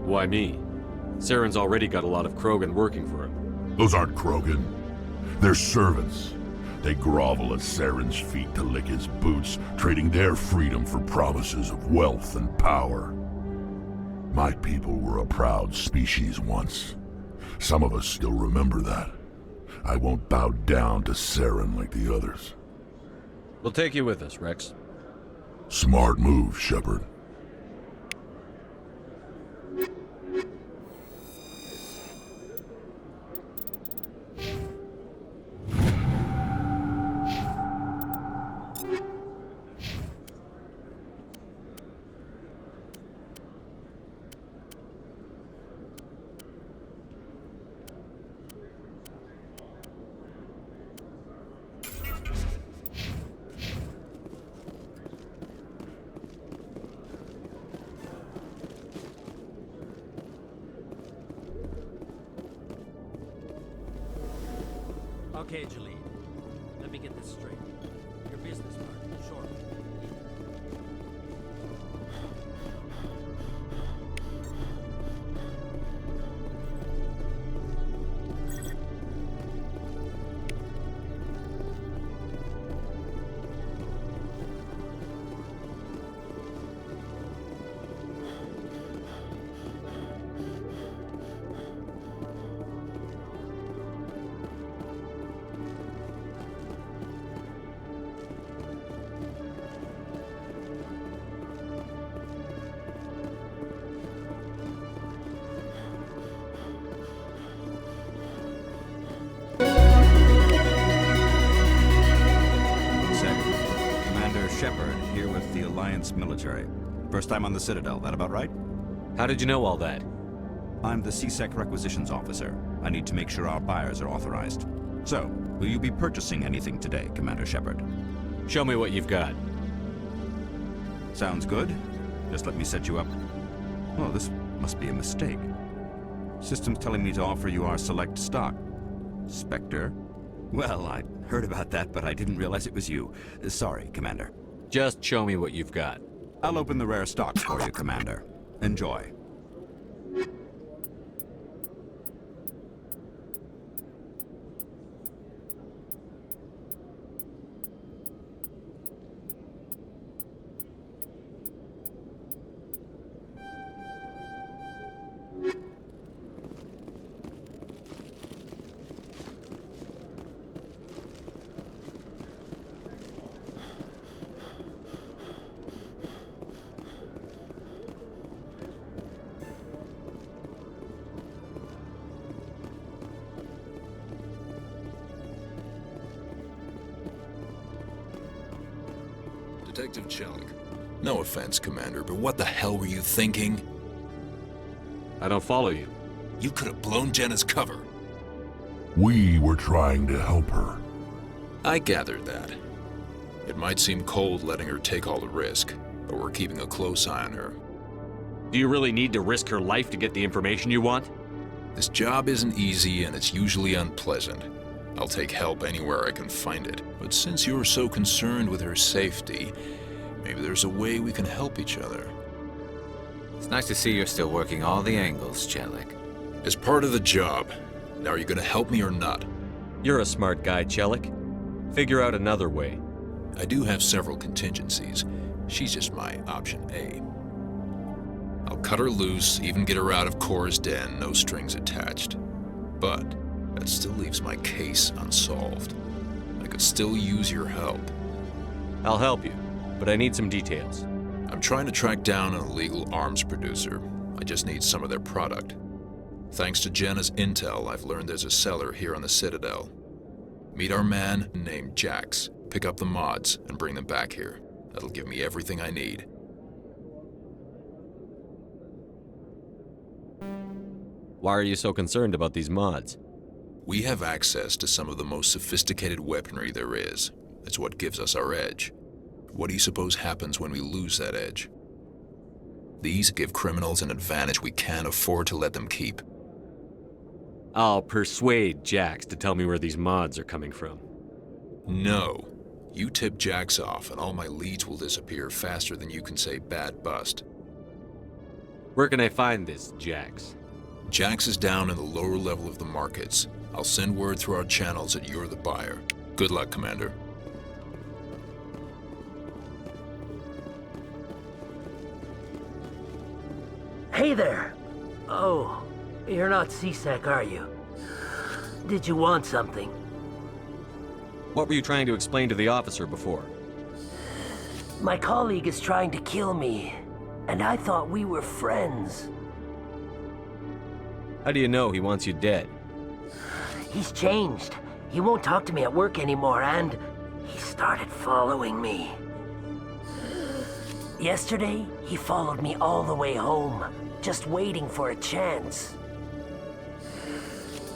Why me? Saren's already got a lot of Krogan working for him. Those aren't Krogan. They're servants. They grovel at Saren's feet to lick his boots, trading their freedom for promises of wealth and power. My people were a proud species once. Some of us still remember that. I won't bow down to Saren like the others. We'll take you with us, Wrex. Smart move, Shepard. Okay, Jalene. Let me get this straight. Your business partner, sure. Shepard, here with the Alliance military. First time on the Citadel, that about right? How did you know all that? I'm the CSEC requisitions officer. I need to make sure our buyers are authorized. So, will you be purchasing anything today, Commander Shepard? Show me what you've got. Sounds good. Just let me set you up. Oh, this must be a mistake. System's telling me to offer you our select stock. Specter? Well, I heard about that, but I didn't realize it was you. Sorry, Commander. Just show me what you've got. I'll open the rare stock for you, Commander. Enjoy. Detective Chelik. No offense, Commander, but what the hell were you thinking? I don't follow you. You could have blown Jenna's cover. We were trying to help her. I gathered that. It might seem cold letting her take all the risk, but we're keeping a close eye on her. Do you really need to risk her life to get the information you want? This job isn't easy and it's usually unpleasant. I'll take help anywhere I can find it. But since you're so concerned with her safety, maybe there's a way we can help each other. It's nice to see you're still working all the angles, Chelik. As part of the job. Now, are you gonna help me or not? You're a smart guy, Chelik. Figure out another way. I do have several contingencies. She's just my option A. I'll cut her loose, even get her out of Cora's den, no strings attached. But that still leaves my case unsolved. I could still use your help. I'll help you, but I need some details. I'm trying to track down an illegal arms producer. I just need some of their product. Thanks to Jenna's intel, I've learned there's a seller here on the Citadel. Meet our man named Jax, pick up the mods, and bring them back here. That'll give me everything I need. Why are you so concerned about these mods? We have access to some of the most sophisticated weaponry there is. It's what gives us our edge. What do you suppose happens when we lose that edge? These give criminals an advantage we can't afford to let them keep. I'll persuade Jax to tell me where these mods are coming from. No. You tip Jax off and all my leads will disappear faster than you can say bad bust. Where can I find this Jax? Jax is down in the lower level of the markets. I'll send word through our channels that you're the buyer. Good luck, Commander. Hey there! Oh, you're not C-Sec, are you? Did you want something? What were you trying to explain to the officer before? My colleague is trying to kill me, and I thought we were friends. How do you know he wants you dead? He's changed. He won't talk to me at work anymore, and he started following me. Yesterday, he followed me all the way home, just waiting for a chance.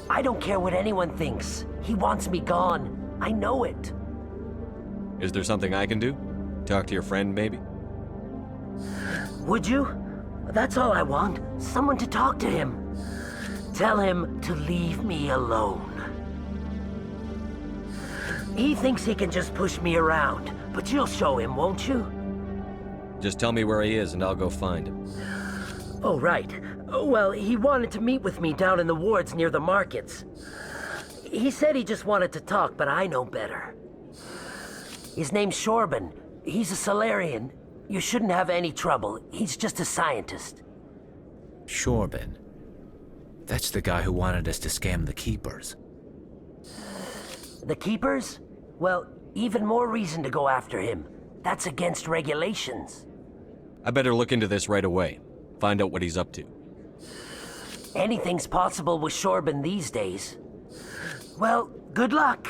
I don't care what anyone thinks. He wants me gone. I know it. Is there something I can do? Talk to your friend, maybe? Would you? That's all I want. Someone to talk to him. Tell him to leave me alone. He thinks he can just push me around, but you'll show him, won't you? Just tell me where he is and I'll go find him. Oh, right. Well, he wanted to meet with me down in the wards near the markets. He said he just wanted to talk, but I know better. His name's Shorban. He's a Solarian. You shouldn't have any trouble. He's just a scientist. Shorban. That's the guy who wanted us to scam the Keepers. The Keepers? Well, even more reason to go after him. That's against regulations. I better look into this right away. Find out what he's up to. Anything's possible with Shorban these days. Well, good luck.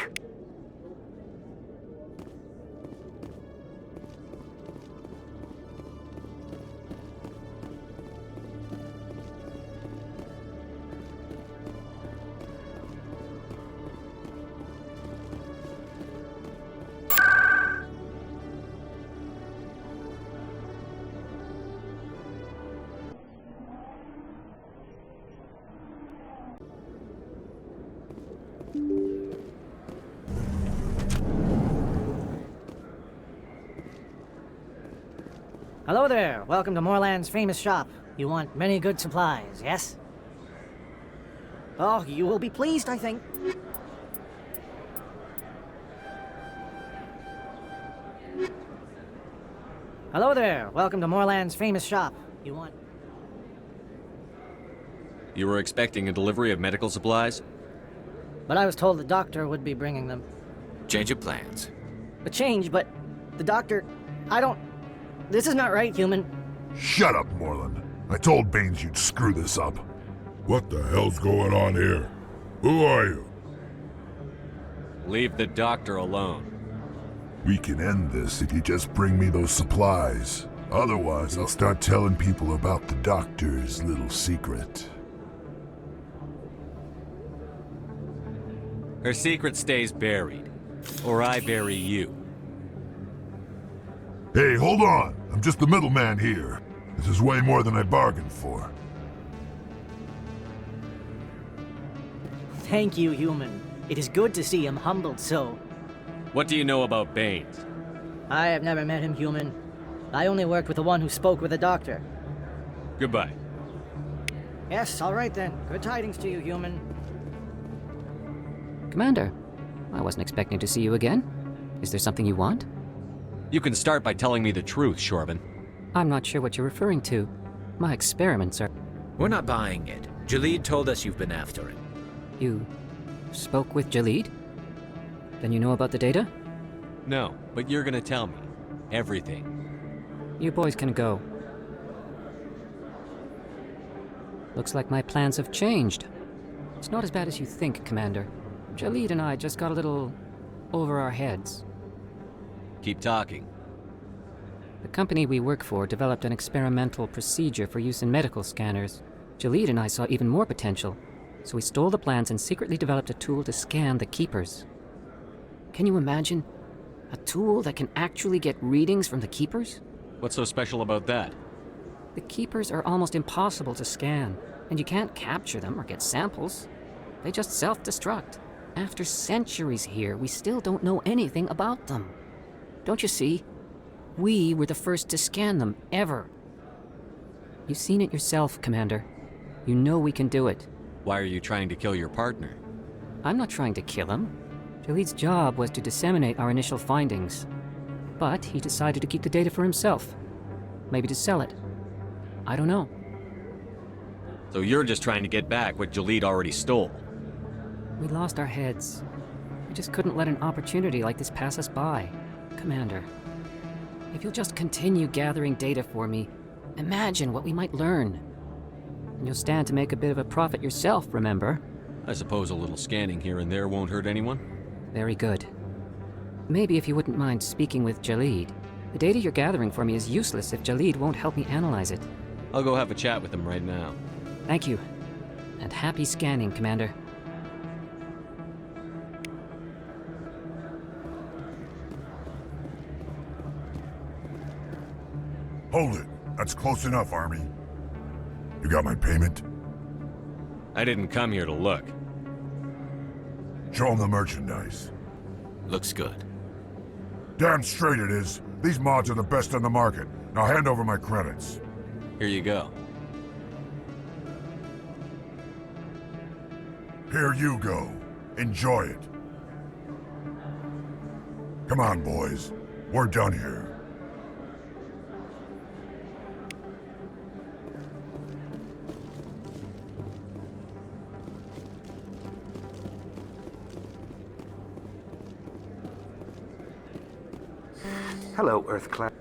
Hello there. Welcome to Moorland's famous shop. You want many good supplies, yes? Oh, you will be pleased, I think. Hello there. Welcome to Moorland's famous shop. You want... You were expecting a delivery of medical supplies? But I was told the doctor would be bringing them. Change of plans. A change, but the doctor... I don't... This is not right, human. Shut up, Moreland. I told Baines you'd screw this up. What the hell's going on here? Who are you? Leave the doctor alone. We can end this if you just bring me those supplies. Otherwise, I'll start telling people about the doctor's little secret. Her secret stays buried. Or I bury you. Hey, hold on! I'm just the middleman here. This is way more than I bargained for. Thank you, human. It is good to see him humbled so. What do you know about Baines? I have never met him, human. I only worked with the one who spoke with the doctor. Goodbye. Yes, all right then. Good tidings to you, human. Commander, I wasn't expecting to see you again. Is there something you want? You can start by telling me the truth, Shorban. I'm not sure what you're referring to. My experiments are... We're not buying it. Jalid told us you've been after it. You spoke with Jalid? Then you know about the data? No, but you're gonna tell me. Everything. You boys can go. Looks like my plans have changed. It's not as bad as you think, Commander. Jalid and I just got a little over our heads. Keep talking. The company we work for developed an experimental procedure for use in medical scanners. Jalid and I saw even more potential, so we stole the plans and secretly developed a tool to scan the Keepers. Can you imagine? A tool that can actually get readings from the Keepers? What's so special about that? The Keepers are almost impossible to scan, and you can't capture them or get samples. They just self-destruct. After centuries here, we still don't know anything about them. Don't you see? We were the first to scan them, ever. You've seen it yourself, Commander. You know we can do it. Why are you trying to kill your partner? I'm not trying to kill him. Jalid's job was to disseminate our initial findings. But he decided to keep the data for himself. Maybe to sell it. I don't know. So you're just trying to get back what Jalid already stole? We lost our heads. We just couldn't let an opportunity like this pass us by. Commander, if you'll just continue gathering data for me, imagine what we might learn. And you'll stand to make a bit of a profit yourself, remember? I suppose a little scanning here and there won't hurt anyone? Very good. Maybe if you wouldn't mind speaking with Jalid. The data you're gathering for me is useless if Jalid won't help me analyze it. I'll go have a chat with him right now. Thank you. And happy scanning, Commander. Hold it. That's close enough, Army. You got my payment? I didn't come here to look. Show them the merchandise. Looks good. Damn straight it is. These mods are the best on the market. Now hand over my credits. Here you go. Here you go. Enjoy it. Come on, boys. We're done here. Hello, Earth-class.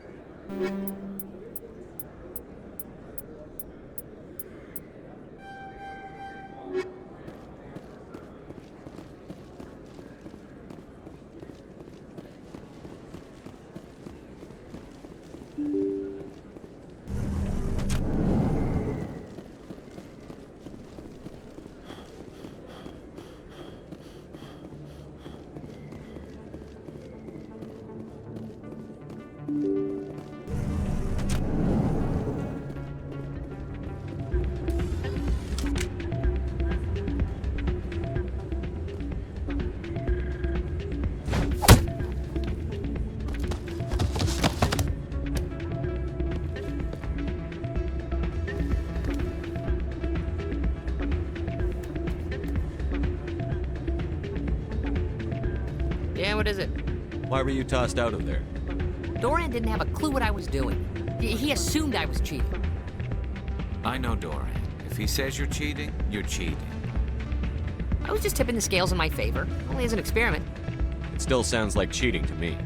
Yeah, what is it? Why were you tossed out of there? Doran didn't have a clue what I was doing. He assumed I was cheating. I know Doran. If he says you're cheating, you're cheating. I was just tipping the scales in my favor, only as an experiment. It still sounds like cheating to me.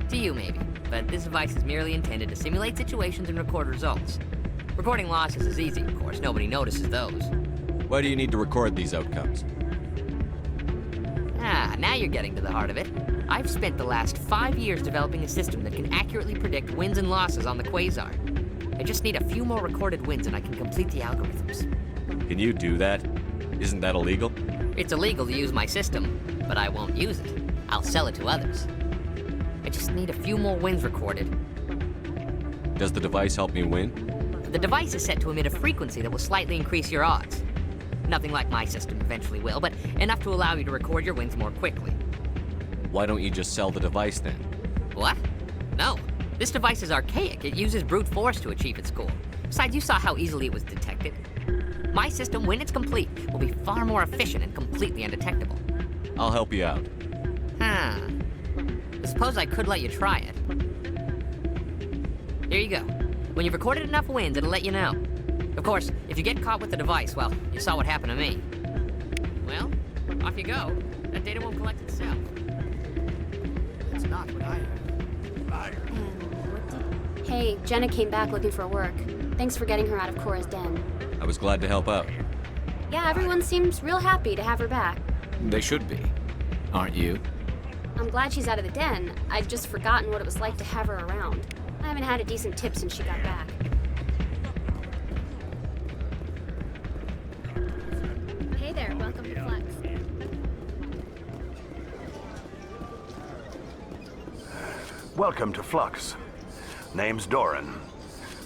To you, maybe. But this device is merely intended to simulate situations and record results. Recording losses is easy, of course. Nobody notices those. Why do you need to record these outcomes? Ah, now you're getting to the heart of it. I've spent the last 5 years developing a system that can accurately predict wins and losses on the Quasar. I just need a few more recorded wins and I can complete the algorithms. Can you do that? Isn't that illegal? It's illegal to use my system, but I won't use it. I'll sell it to others. I just need a few more wins recorded. Does the device help me win? The device is set to emit a frequency that will slightly increase your odds. Nothing like my system eventually will, but enough to allow you to record your wins more quickly. Why don't you just sell the device then? What? No. This device is archaic. It uses brute force to achieve its goal. Besides, you saw how easily it was detected. My system, when it's complete, will be far more efficient and completely undetectable. I'll help you out. Huh. I suppose I could let you try it. Here you go. When you've recorded enough wins, it'll let you know. Of course, if you get caught with the device, well, you saw what happened to me. Well, off you go. That data won't collect itself. That's not what I heard. Hey, Jenna came back looking for work. Thanks for getting her out of Cora's den. I was glad to help out. Yeah, everyone seems real happy to have her back. They should be. Aren't you? I'm glad she's out of the den. I'd just forgotten what it was like to have her around. I haven't had a decent tip since she got back. Hey there, welcome to Flex. Welcome to Flux. Name's Doran.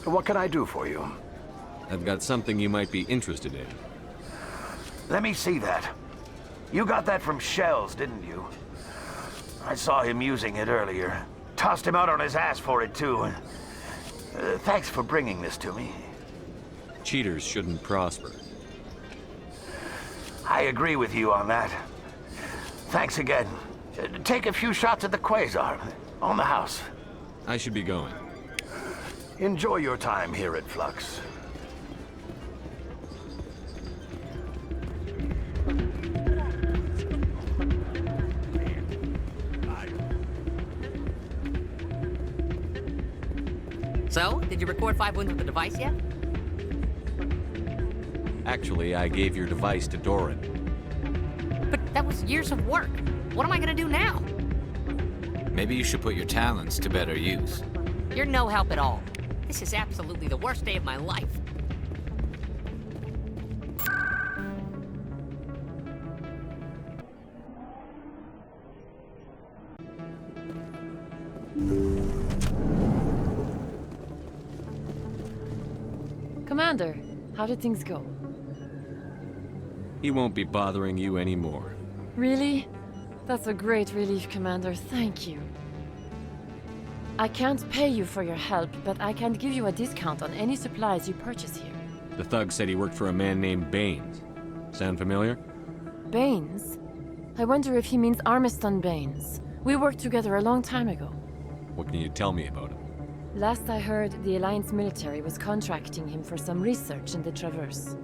What can I do for you? I've got something you might be interested in. Let me see that. You got that from Shells, didn't you? I saw him using it earlier. Tossed him out on his ass for it, too. Thanks for bringing this to me. Cheaters shouldn't prosper. I agree with you on that. Thanks again. Take a few shots at the Quasar. On the house. I should be going. Enjoy your time here at Flux. So, did you record 5 wins with the device yet? Actually, I gave your device to Doran. But that was years of work. What am I gonna do now? Maybe you should put your talents to better use. You're no help at all. This is absolutely the worst day of my life. Commander, how did things go? He won't be bothering you anymore. Really? That's a great relief, Commander. Thank you. I can't pay you for your help, but I can give you a discount on any supplies you purchase here. The thug said he worked for a man named Baines. Sound familiar? Baines? I wonder if he means Armiston Baines. We worked together a long time ago. What can you tell me about him? Last I heard, the Alliance military was contracting him for some research in the Traverse.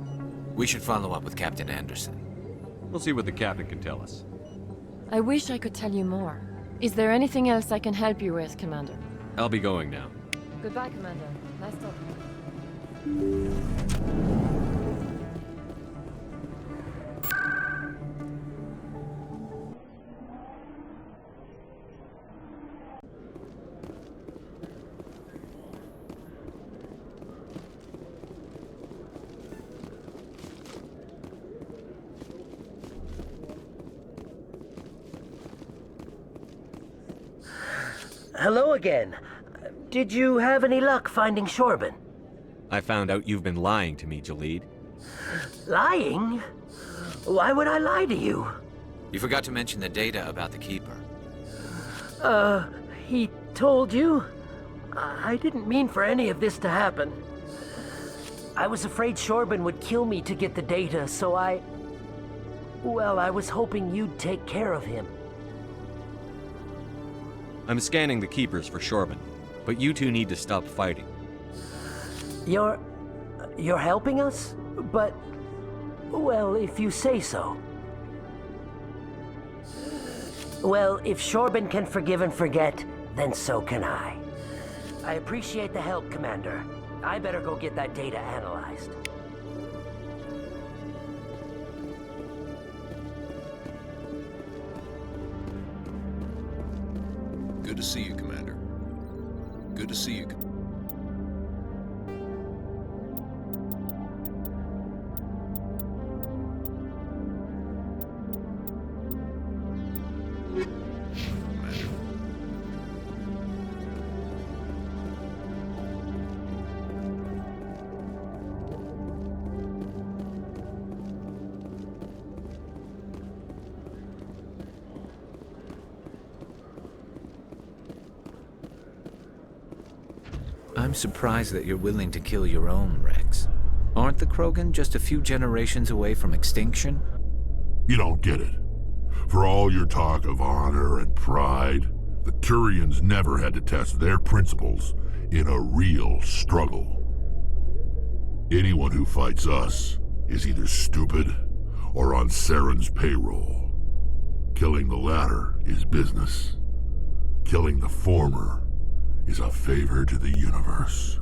We should follow up with Captain Anderson. We'll see what the captain can tell us. I wish I could tell you more. Is there anything else I can help you with, Commander? I'll be going now. Goodbye, Commander. Nice talking. Hello again. Did you have any luck finding Shorban? I found out you've been lying to me, Jalid. Lying? Why would I lie to you? You forgot to mention the data about the Keeper. He told you? I didn't mean for any of this to happen. I was afraid Shorban would kill me to get the data, so well, I was hoping you'd take care of him. I'm scanning the Keepers for Shorban, but you two need to stop fighting. You're helping us? But, well, if you say so. Well, if Shorban can forgive and forget, then so can I. I appreciate the help, Commander. I better go get that data analyzed. Good to see you, Commander. Good to see you. I'm surprised that you're willing to kill your own, Wrex. Aren't the Krogan just a few generations away from extinction? You don't get it. For all your talk of honor and pride, the Turians never had to test their principles in a real struggle. Anyone who fights us is either stupid or on Saren's payroll. Killing the latter is business. Killing the former is a favor to the universe.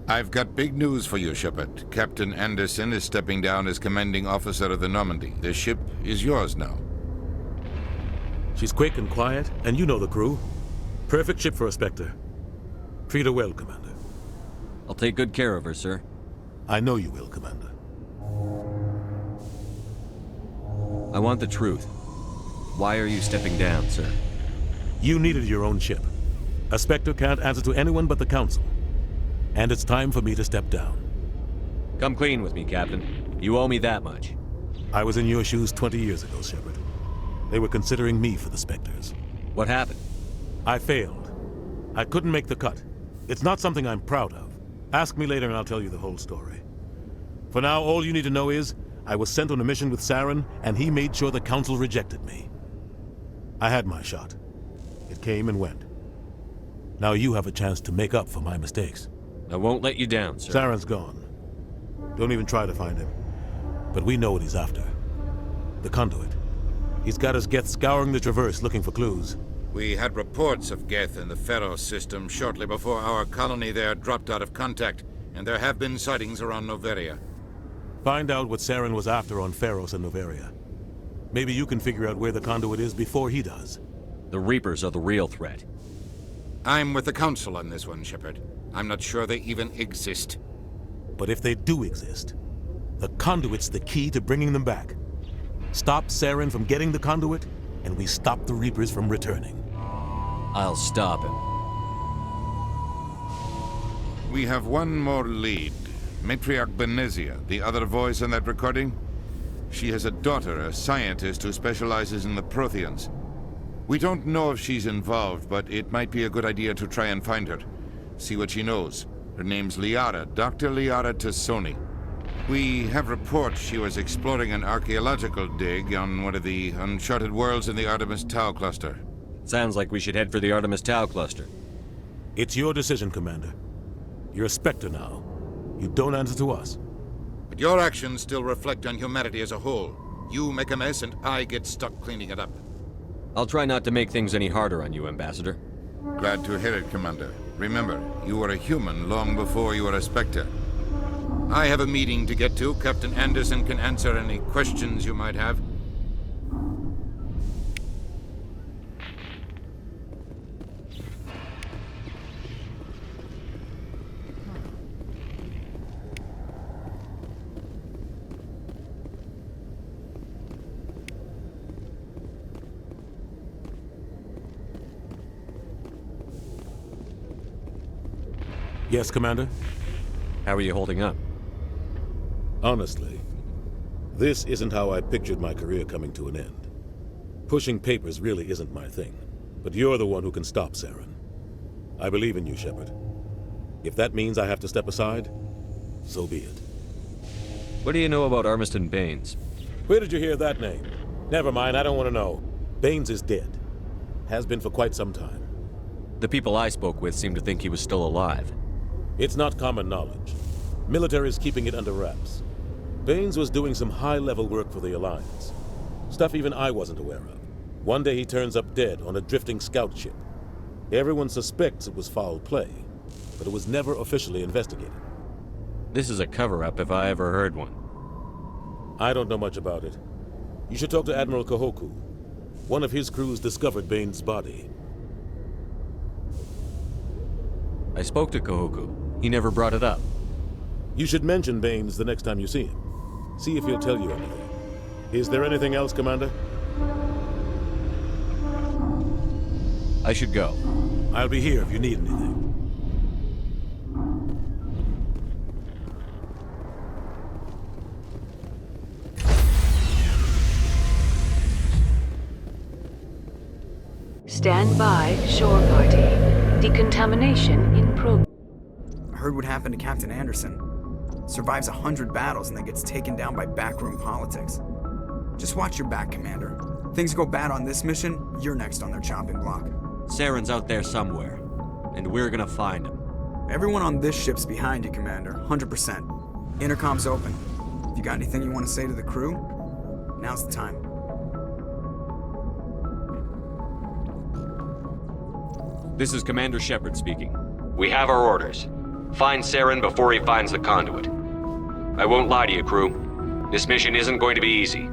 I've got big news for you, Shepard. Captain Anderson is stepping down as commanding officer of the Normandy. The ship is yours now. She's quick and quiet, and you know the crew. Perfect ship for a Specter. Treat her well, Commander. I'll take good care of her, sir. I know you will, Commander. I want the truth. Why are you stepping down, sir? You needed your own ship. A Specter can't answer to anyone but the Council. And it's time for me to step down. Come clean with me, Captain. You owe me that much. I was in your shoes 20 years ago, Shepard. They were considering me for the Specters. What happened? I failed. I couldn't make the cut. It's not something I'm proud of. Ask me later and I'll tell you the whole story. For now, all you need to know is, I was sent on a mission with Saren, and he made sure the Council rejected me. I had my shot. It came and went. Now you have a chance to make up for my mistakes. I won't let you down, sir. Saren's gone. Don't even try to find him. But we know what he's after. The conduit. He's got his Geth scouring the Traverse looking for clues. We had reports of Geth in the Pharos system shortly before our colony there dropped out of contact, and there have been sightings around Noveria. Find out what Saren was after on Pharos and Noveria. Maybe you can figure out where the conduit is before he does. The Reapers are the real threat. I'm with the Council on this one, Shepard. I'm not sure they even exist. But if they do exist, the conduit's the key to bringing them back. Stop Saren from getting the conduit, and we stop the Reapers from returning. I'll stop him. We have one more lead. Matriarch Benezia, the other voice in that recording. She has a daughter, a scientist who specializes in the Protheans. We don't know if she's involved, but it might be a good idea to try and find her. See what she knows. Her name's Liara, Dr. Liara Tassoni. We have reports she was exploring an archaeological dig on one of the uncharted worlds in the Artemis Tau cluster. Sounds like we should head for the Artemis Tau cluster. It's your decision, Commander. You're a Specter now. You don't answer to us. But your actions still reflect on humanity as a whole. You make a mess and I get stuck cleaning it up. I'll try not to make things any harder on you, Ambassador. Glad to hear it, Commander. Remember, you were a human long before you were a Specter. I have a meeting to get to. Captain Anderson can answer any questions you might have. Yes, Commander? How are you holding up? Honestly, this isn't how I pictured my career coming to an end. Pushing papers really isn't my thing, but you're the one who can stop Saren. I believe in you, Shepard. If that means I have to step aside, so be it. What do you know about Armiston Baines? Where did you hear that name? Never mind, I don't want to know. Baines is dead. Has been for quite some time. The people I spoke with seemed to think he was still alive. It's not common knowledge. Military is keeping it under wraps. Baines was doing some high-level work for the Alliance. Stuff even I wasn't aware of. One day he turns up dead on a drifting scout ship. Everyone suspects it was foul play, but it was never officially investigated. This is a cover-up if I ever heard one. I don't know much about it. You should talk to Admiral Kahoku. One of his crews discovered Bane's body. I spoke to Kahoku. He never brought it up. You should mention Baines the next time you see him. See if he'll tell you anything. Is there anything else, Commander? I should go. I'll be here if you need anything. Stand by, shore party. Decontamination in progress. I heard what happened to Captain Anderson. Survives 100 battles and then gets taken down by backroom politics. Just watch your back, Commander. Things go bad on this mission, you're next on their chopping block. Saren's out there somewhere, and we're gonna find him. Everyone on this ship's behind you, Commander, 100%. Intercom's open. If you got anything you want to say to the crew, now's the time. This is Commander Shepard speaking. We have our orders. Find Saren before he finds the conduit. I won't lie to you, crew. This mission isn't going to be easy.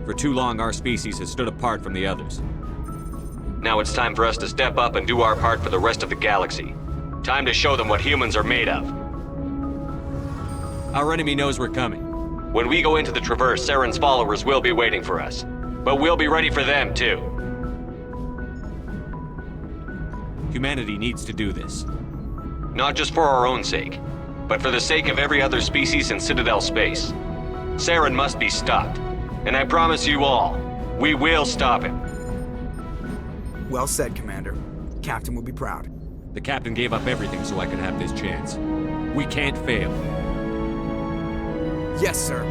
For too long, our species has stood apart from the others. Now it's time for us to step up and do our part for the rest of the galaxy. Time to show them what humans are made of. Our enemy knows we're coming. When we go into the Traverse, Saren's followers will be waiting for us. But we'll be ready for them, too. Humanity needs to do this. Not just for our own sake, but for the sake of every other species in Citadel space. Saren must be stopped. And I promise you all, we will stop him. Well said, Commander. Captain will be proud. The captain gave up everything so I could have this chance. We can't fail. Yes, sir.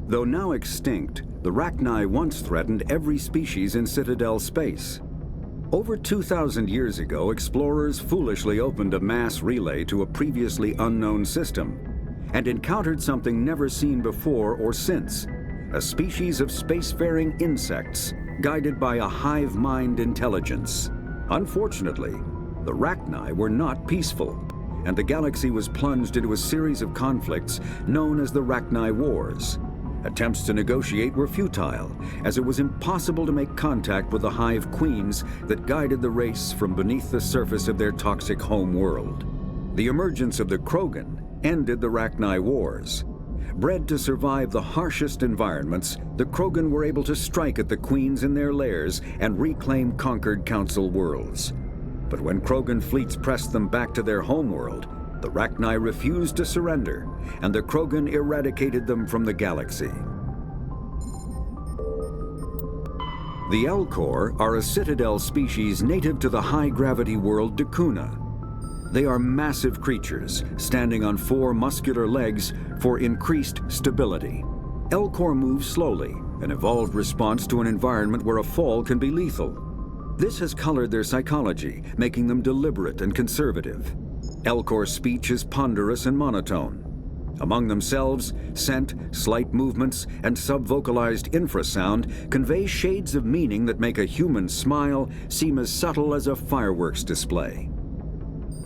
Though now extinct, the Rachni once threatened every species in Citadel space. Over 2,000 years ago, explorers foolishly opened a mass relay to a previously unknown system and encountered something never seen before or since, a species of spacefaring insects guided by a hive mind intelligence. Unfortunately, the Rachni were not peaceful, and the galaxy was plunged into a series of conflicts known as the Rachni Wars. Attempts to negotiate were futile, as it was impossible to make contact with the Hive Queens that guided the race from beneath the surface of their toxic home world. The emergence of the Krogan ended the Rachni Wars. Bred to survive the harshest environments, the Krogan were able to strike at the Queens in their lairs and reclaim conquered Council worlds. But when Krogan fleets pressed them back to their homeworld, the Rachni refused to surrender, and the Krogan eradicated them from the galaxy. The Elcor are a Citadel species native to the high-gravity world Dakuna. They are massive creatures, standing on 4 muscular legs for increased stability. Elcor move slowly, an evolved response to an environment where a fall can be lethal. This has colored their psychology, making them deliberate and conservative. Elcor speech is ponderous and monotone. Among themselves, scent, slight movements, and subvocalized infrasound convey shades of meaning that make a human smile seem as subtle as a fireworks display.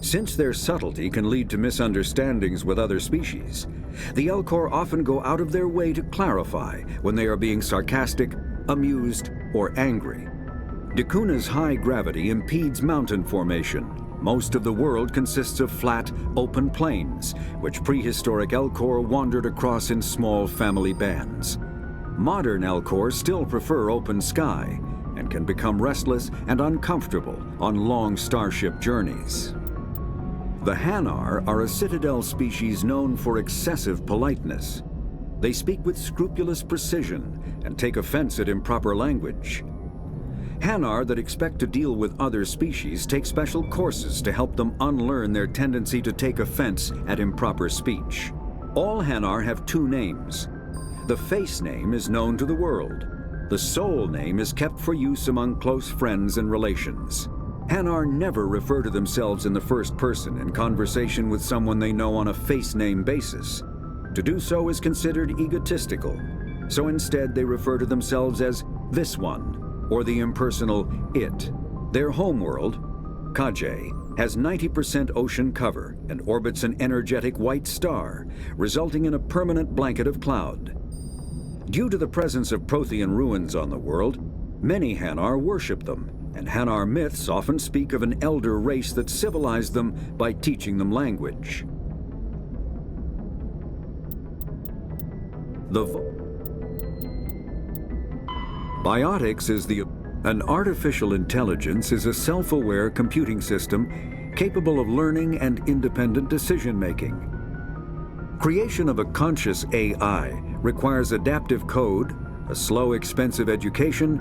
Since their subtlety can lead to misunderstandings with other species, the Elcor often go out of their way to clarify when they are being sarcastic, amused, or angry. Dakuna's high gravity impedes mountain formation. Most of the world consists of flat, open plains, which prehistoric Elcor wandered across in small family bands. Modern Elcor still prefer open sky, and can become restless and uncomfortable on long starship journeys. The Hanar are a Citadel species known for excessive politeness. They speak with scrupulous precision and take offense at improper language. Hanar that expect to deal with other species take special courses to help them unlearn their tendency to take offense at improper speech. All Hanar have 2 names. The face name is known to the world. The soul name is kept for use among close friends and relations. Hanar never refer to themselves in the first person in conversation with someone they know on a face name basis. To do so is considered egotistical, so instead they refer to themselves as This one, or the impersonal It. Their homeworld, Kaje, has 90% ocean cover and orbits an energetic white star, resulting in a permanent blanket of cloud. Due to the presence of Prothean ruins on the world, many Hanar worship them, and Hanar myths often speak of an elder race that civilized them by teaching them language. Biotics is an artificial intelligence is a self-aware computing system capable of learning and independent decision-making. Creation of a conscious AI requires adaptive code, a slow, expensive education,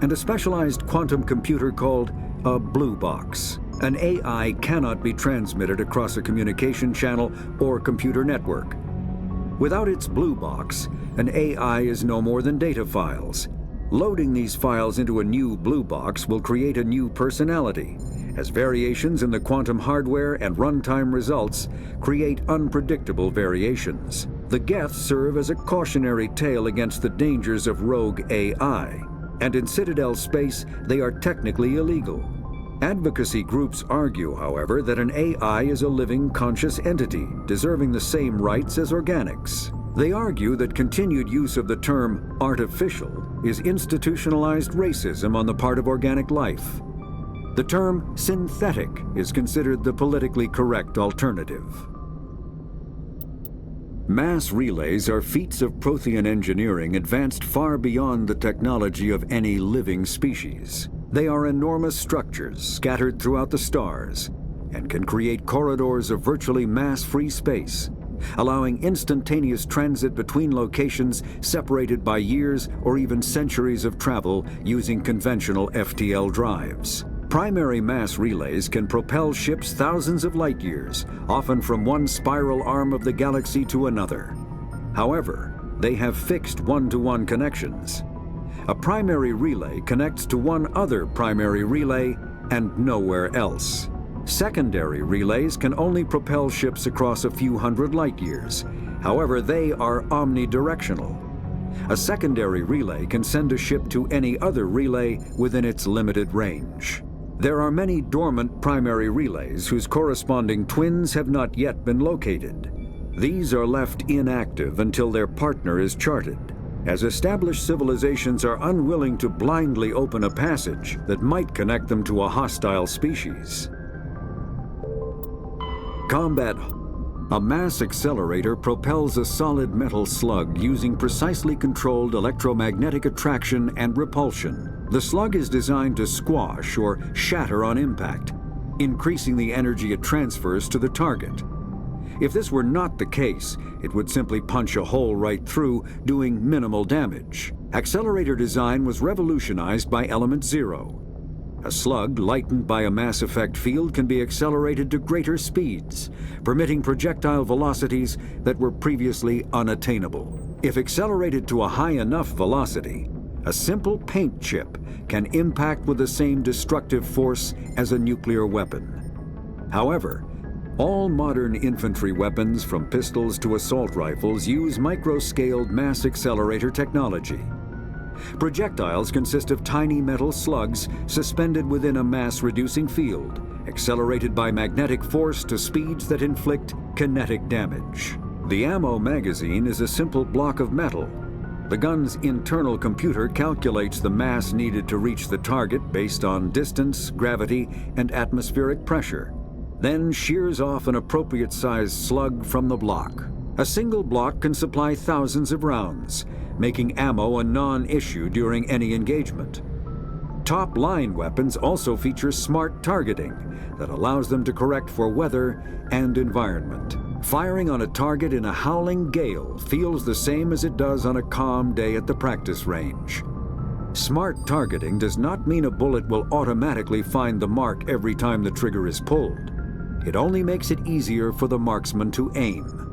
and a specialized quantum computer called a blue box. An AI cannot be transmitted across a communication channel or computer network. Without its blue box, an AI is no more than data files. Loading these files into a new blue box will create a new personality, as variations in the quantum hardware and runtime results create unpredictable variations. The Geth serve as a cautionary tale against the dangers of rogue AI, and in Citadel space, they are technically illegal. Advocacy groups argue, however, that an AI is a living, conscious entity, deserving the same rights as organics. They argue that continued use of the term artificial is institutionalized racism on the part of organic life. The term synthetic is considered the politically correct alternative. Mass relays are feats of Prothean engineering advanced far beyond the technology of any living species. They are enormous structures scattered throughout the stars and can create corridors of virtually mass-free space, allowing instantaneous transit between locations separated by years or even centuries of travel using conventional FTL drives. Primary mass relays can propel ships thousands of light years, often from one spiral arm of the galaxy to another. However, they have fixed one-to-one connections. A primary relay connects to one other primary relay and nowhere else. Secondary relays can only propel ships across a few hundred light years. However, they are omnidirectional. A secondary relay can send a ship to any other relay within its limited range. There are many dormant primary relays whose corresponding twins have not yet been located. These are left inactive until their partner is charted, as established civilizations are unwilling to blindly open a passage that might connect them to a hostile species. Combat. A mass accelerator propels a solid metal slug using precisely controlled electromagnetic attraction and repulsion. The slug is designed to squash or shatter on impact, increasing the energy it transfers to the target. If this were not the case, it would simply punch a hole right through, doing minimal damage. Accelerator design was revolutionized by Element Zero. A slug lightened by a mass effect field can be accelerated to greater speeds, permitting projectile velocities that were previously unattainable. If accelerated to a high enough velocity, a simple paint chip can impact with the same destructive force as a nuclear weapon. However, all modern infantry weapons, from pistols to assault rifles, use micro-scaled mass accelerator technology. Projectiles consist of tiny metal slugs suspended within a mass-reducing field, accelerated by magnetic force to speeds that inflict kinetic damage. The ammo magazine is a simple block of metal. The gun's internal computer calculates the mass needed to reach the target based on distance, gravity, and atmospheric pressure, then shears off an appropriate-sized slug from the block. A single block can supply thousands of rounds, making ammo a non-issue during any engagement. Top-line weapons also feature smart targeting that allows them to correct for weather and environment. Firing on a target in a howling gale feels the same as it does on a calm day at the practice range. Smart targeting does not mean a bullet will automatically find the mark every time the trigger is pulled. It only makes it easier for the marksman to aim.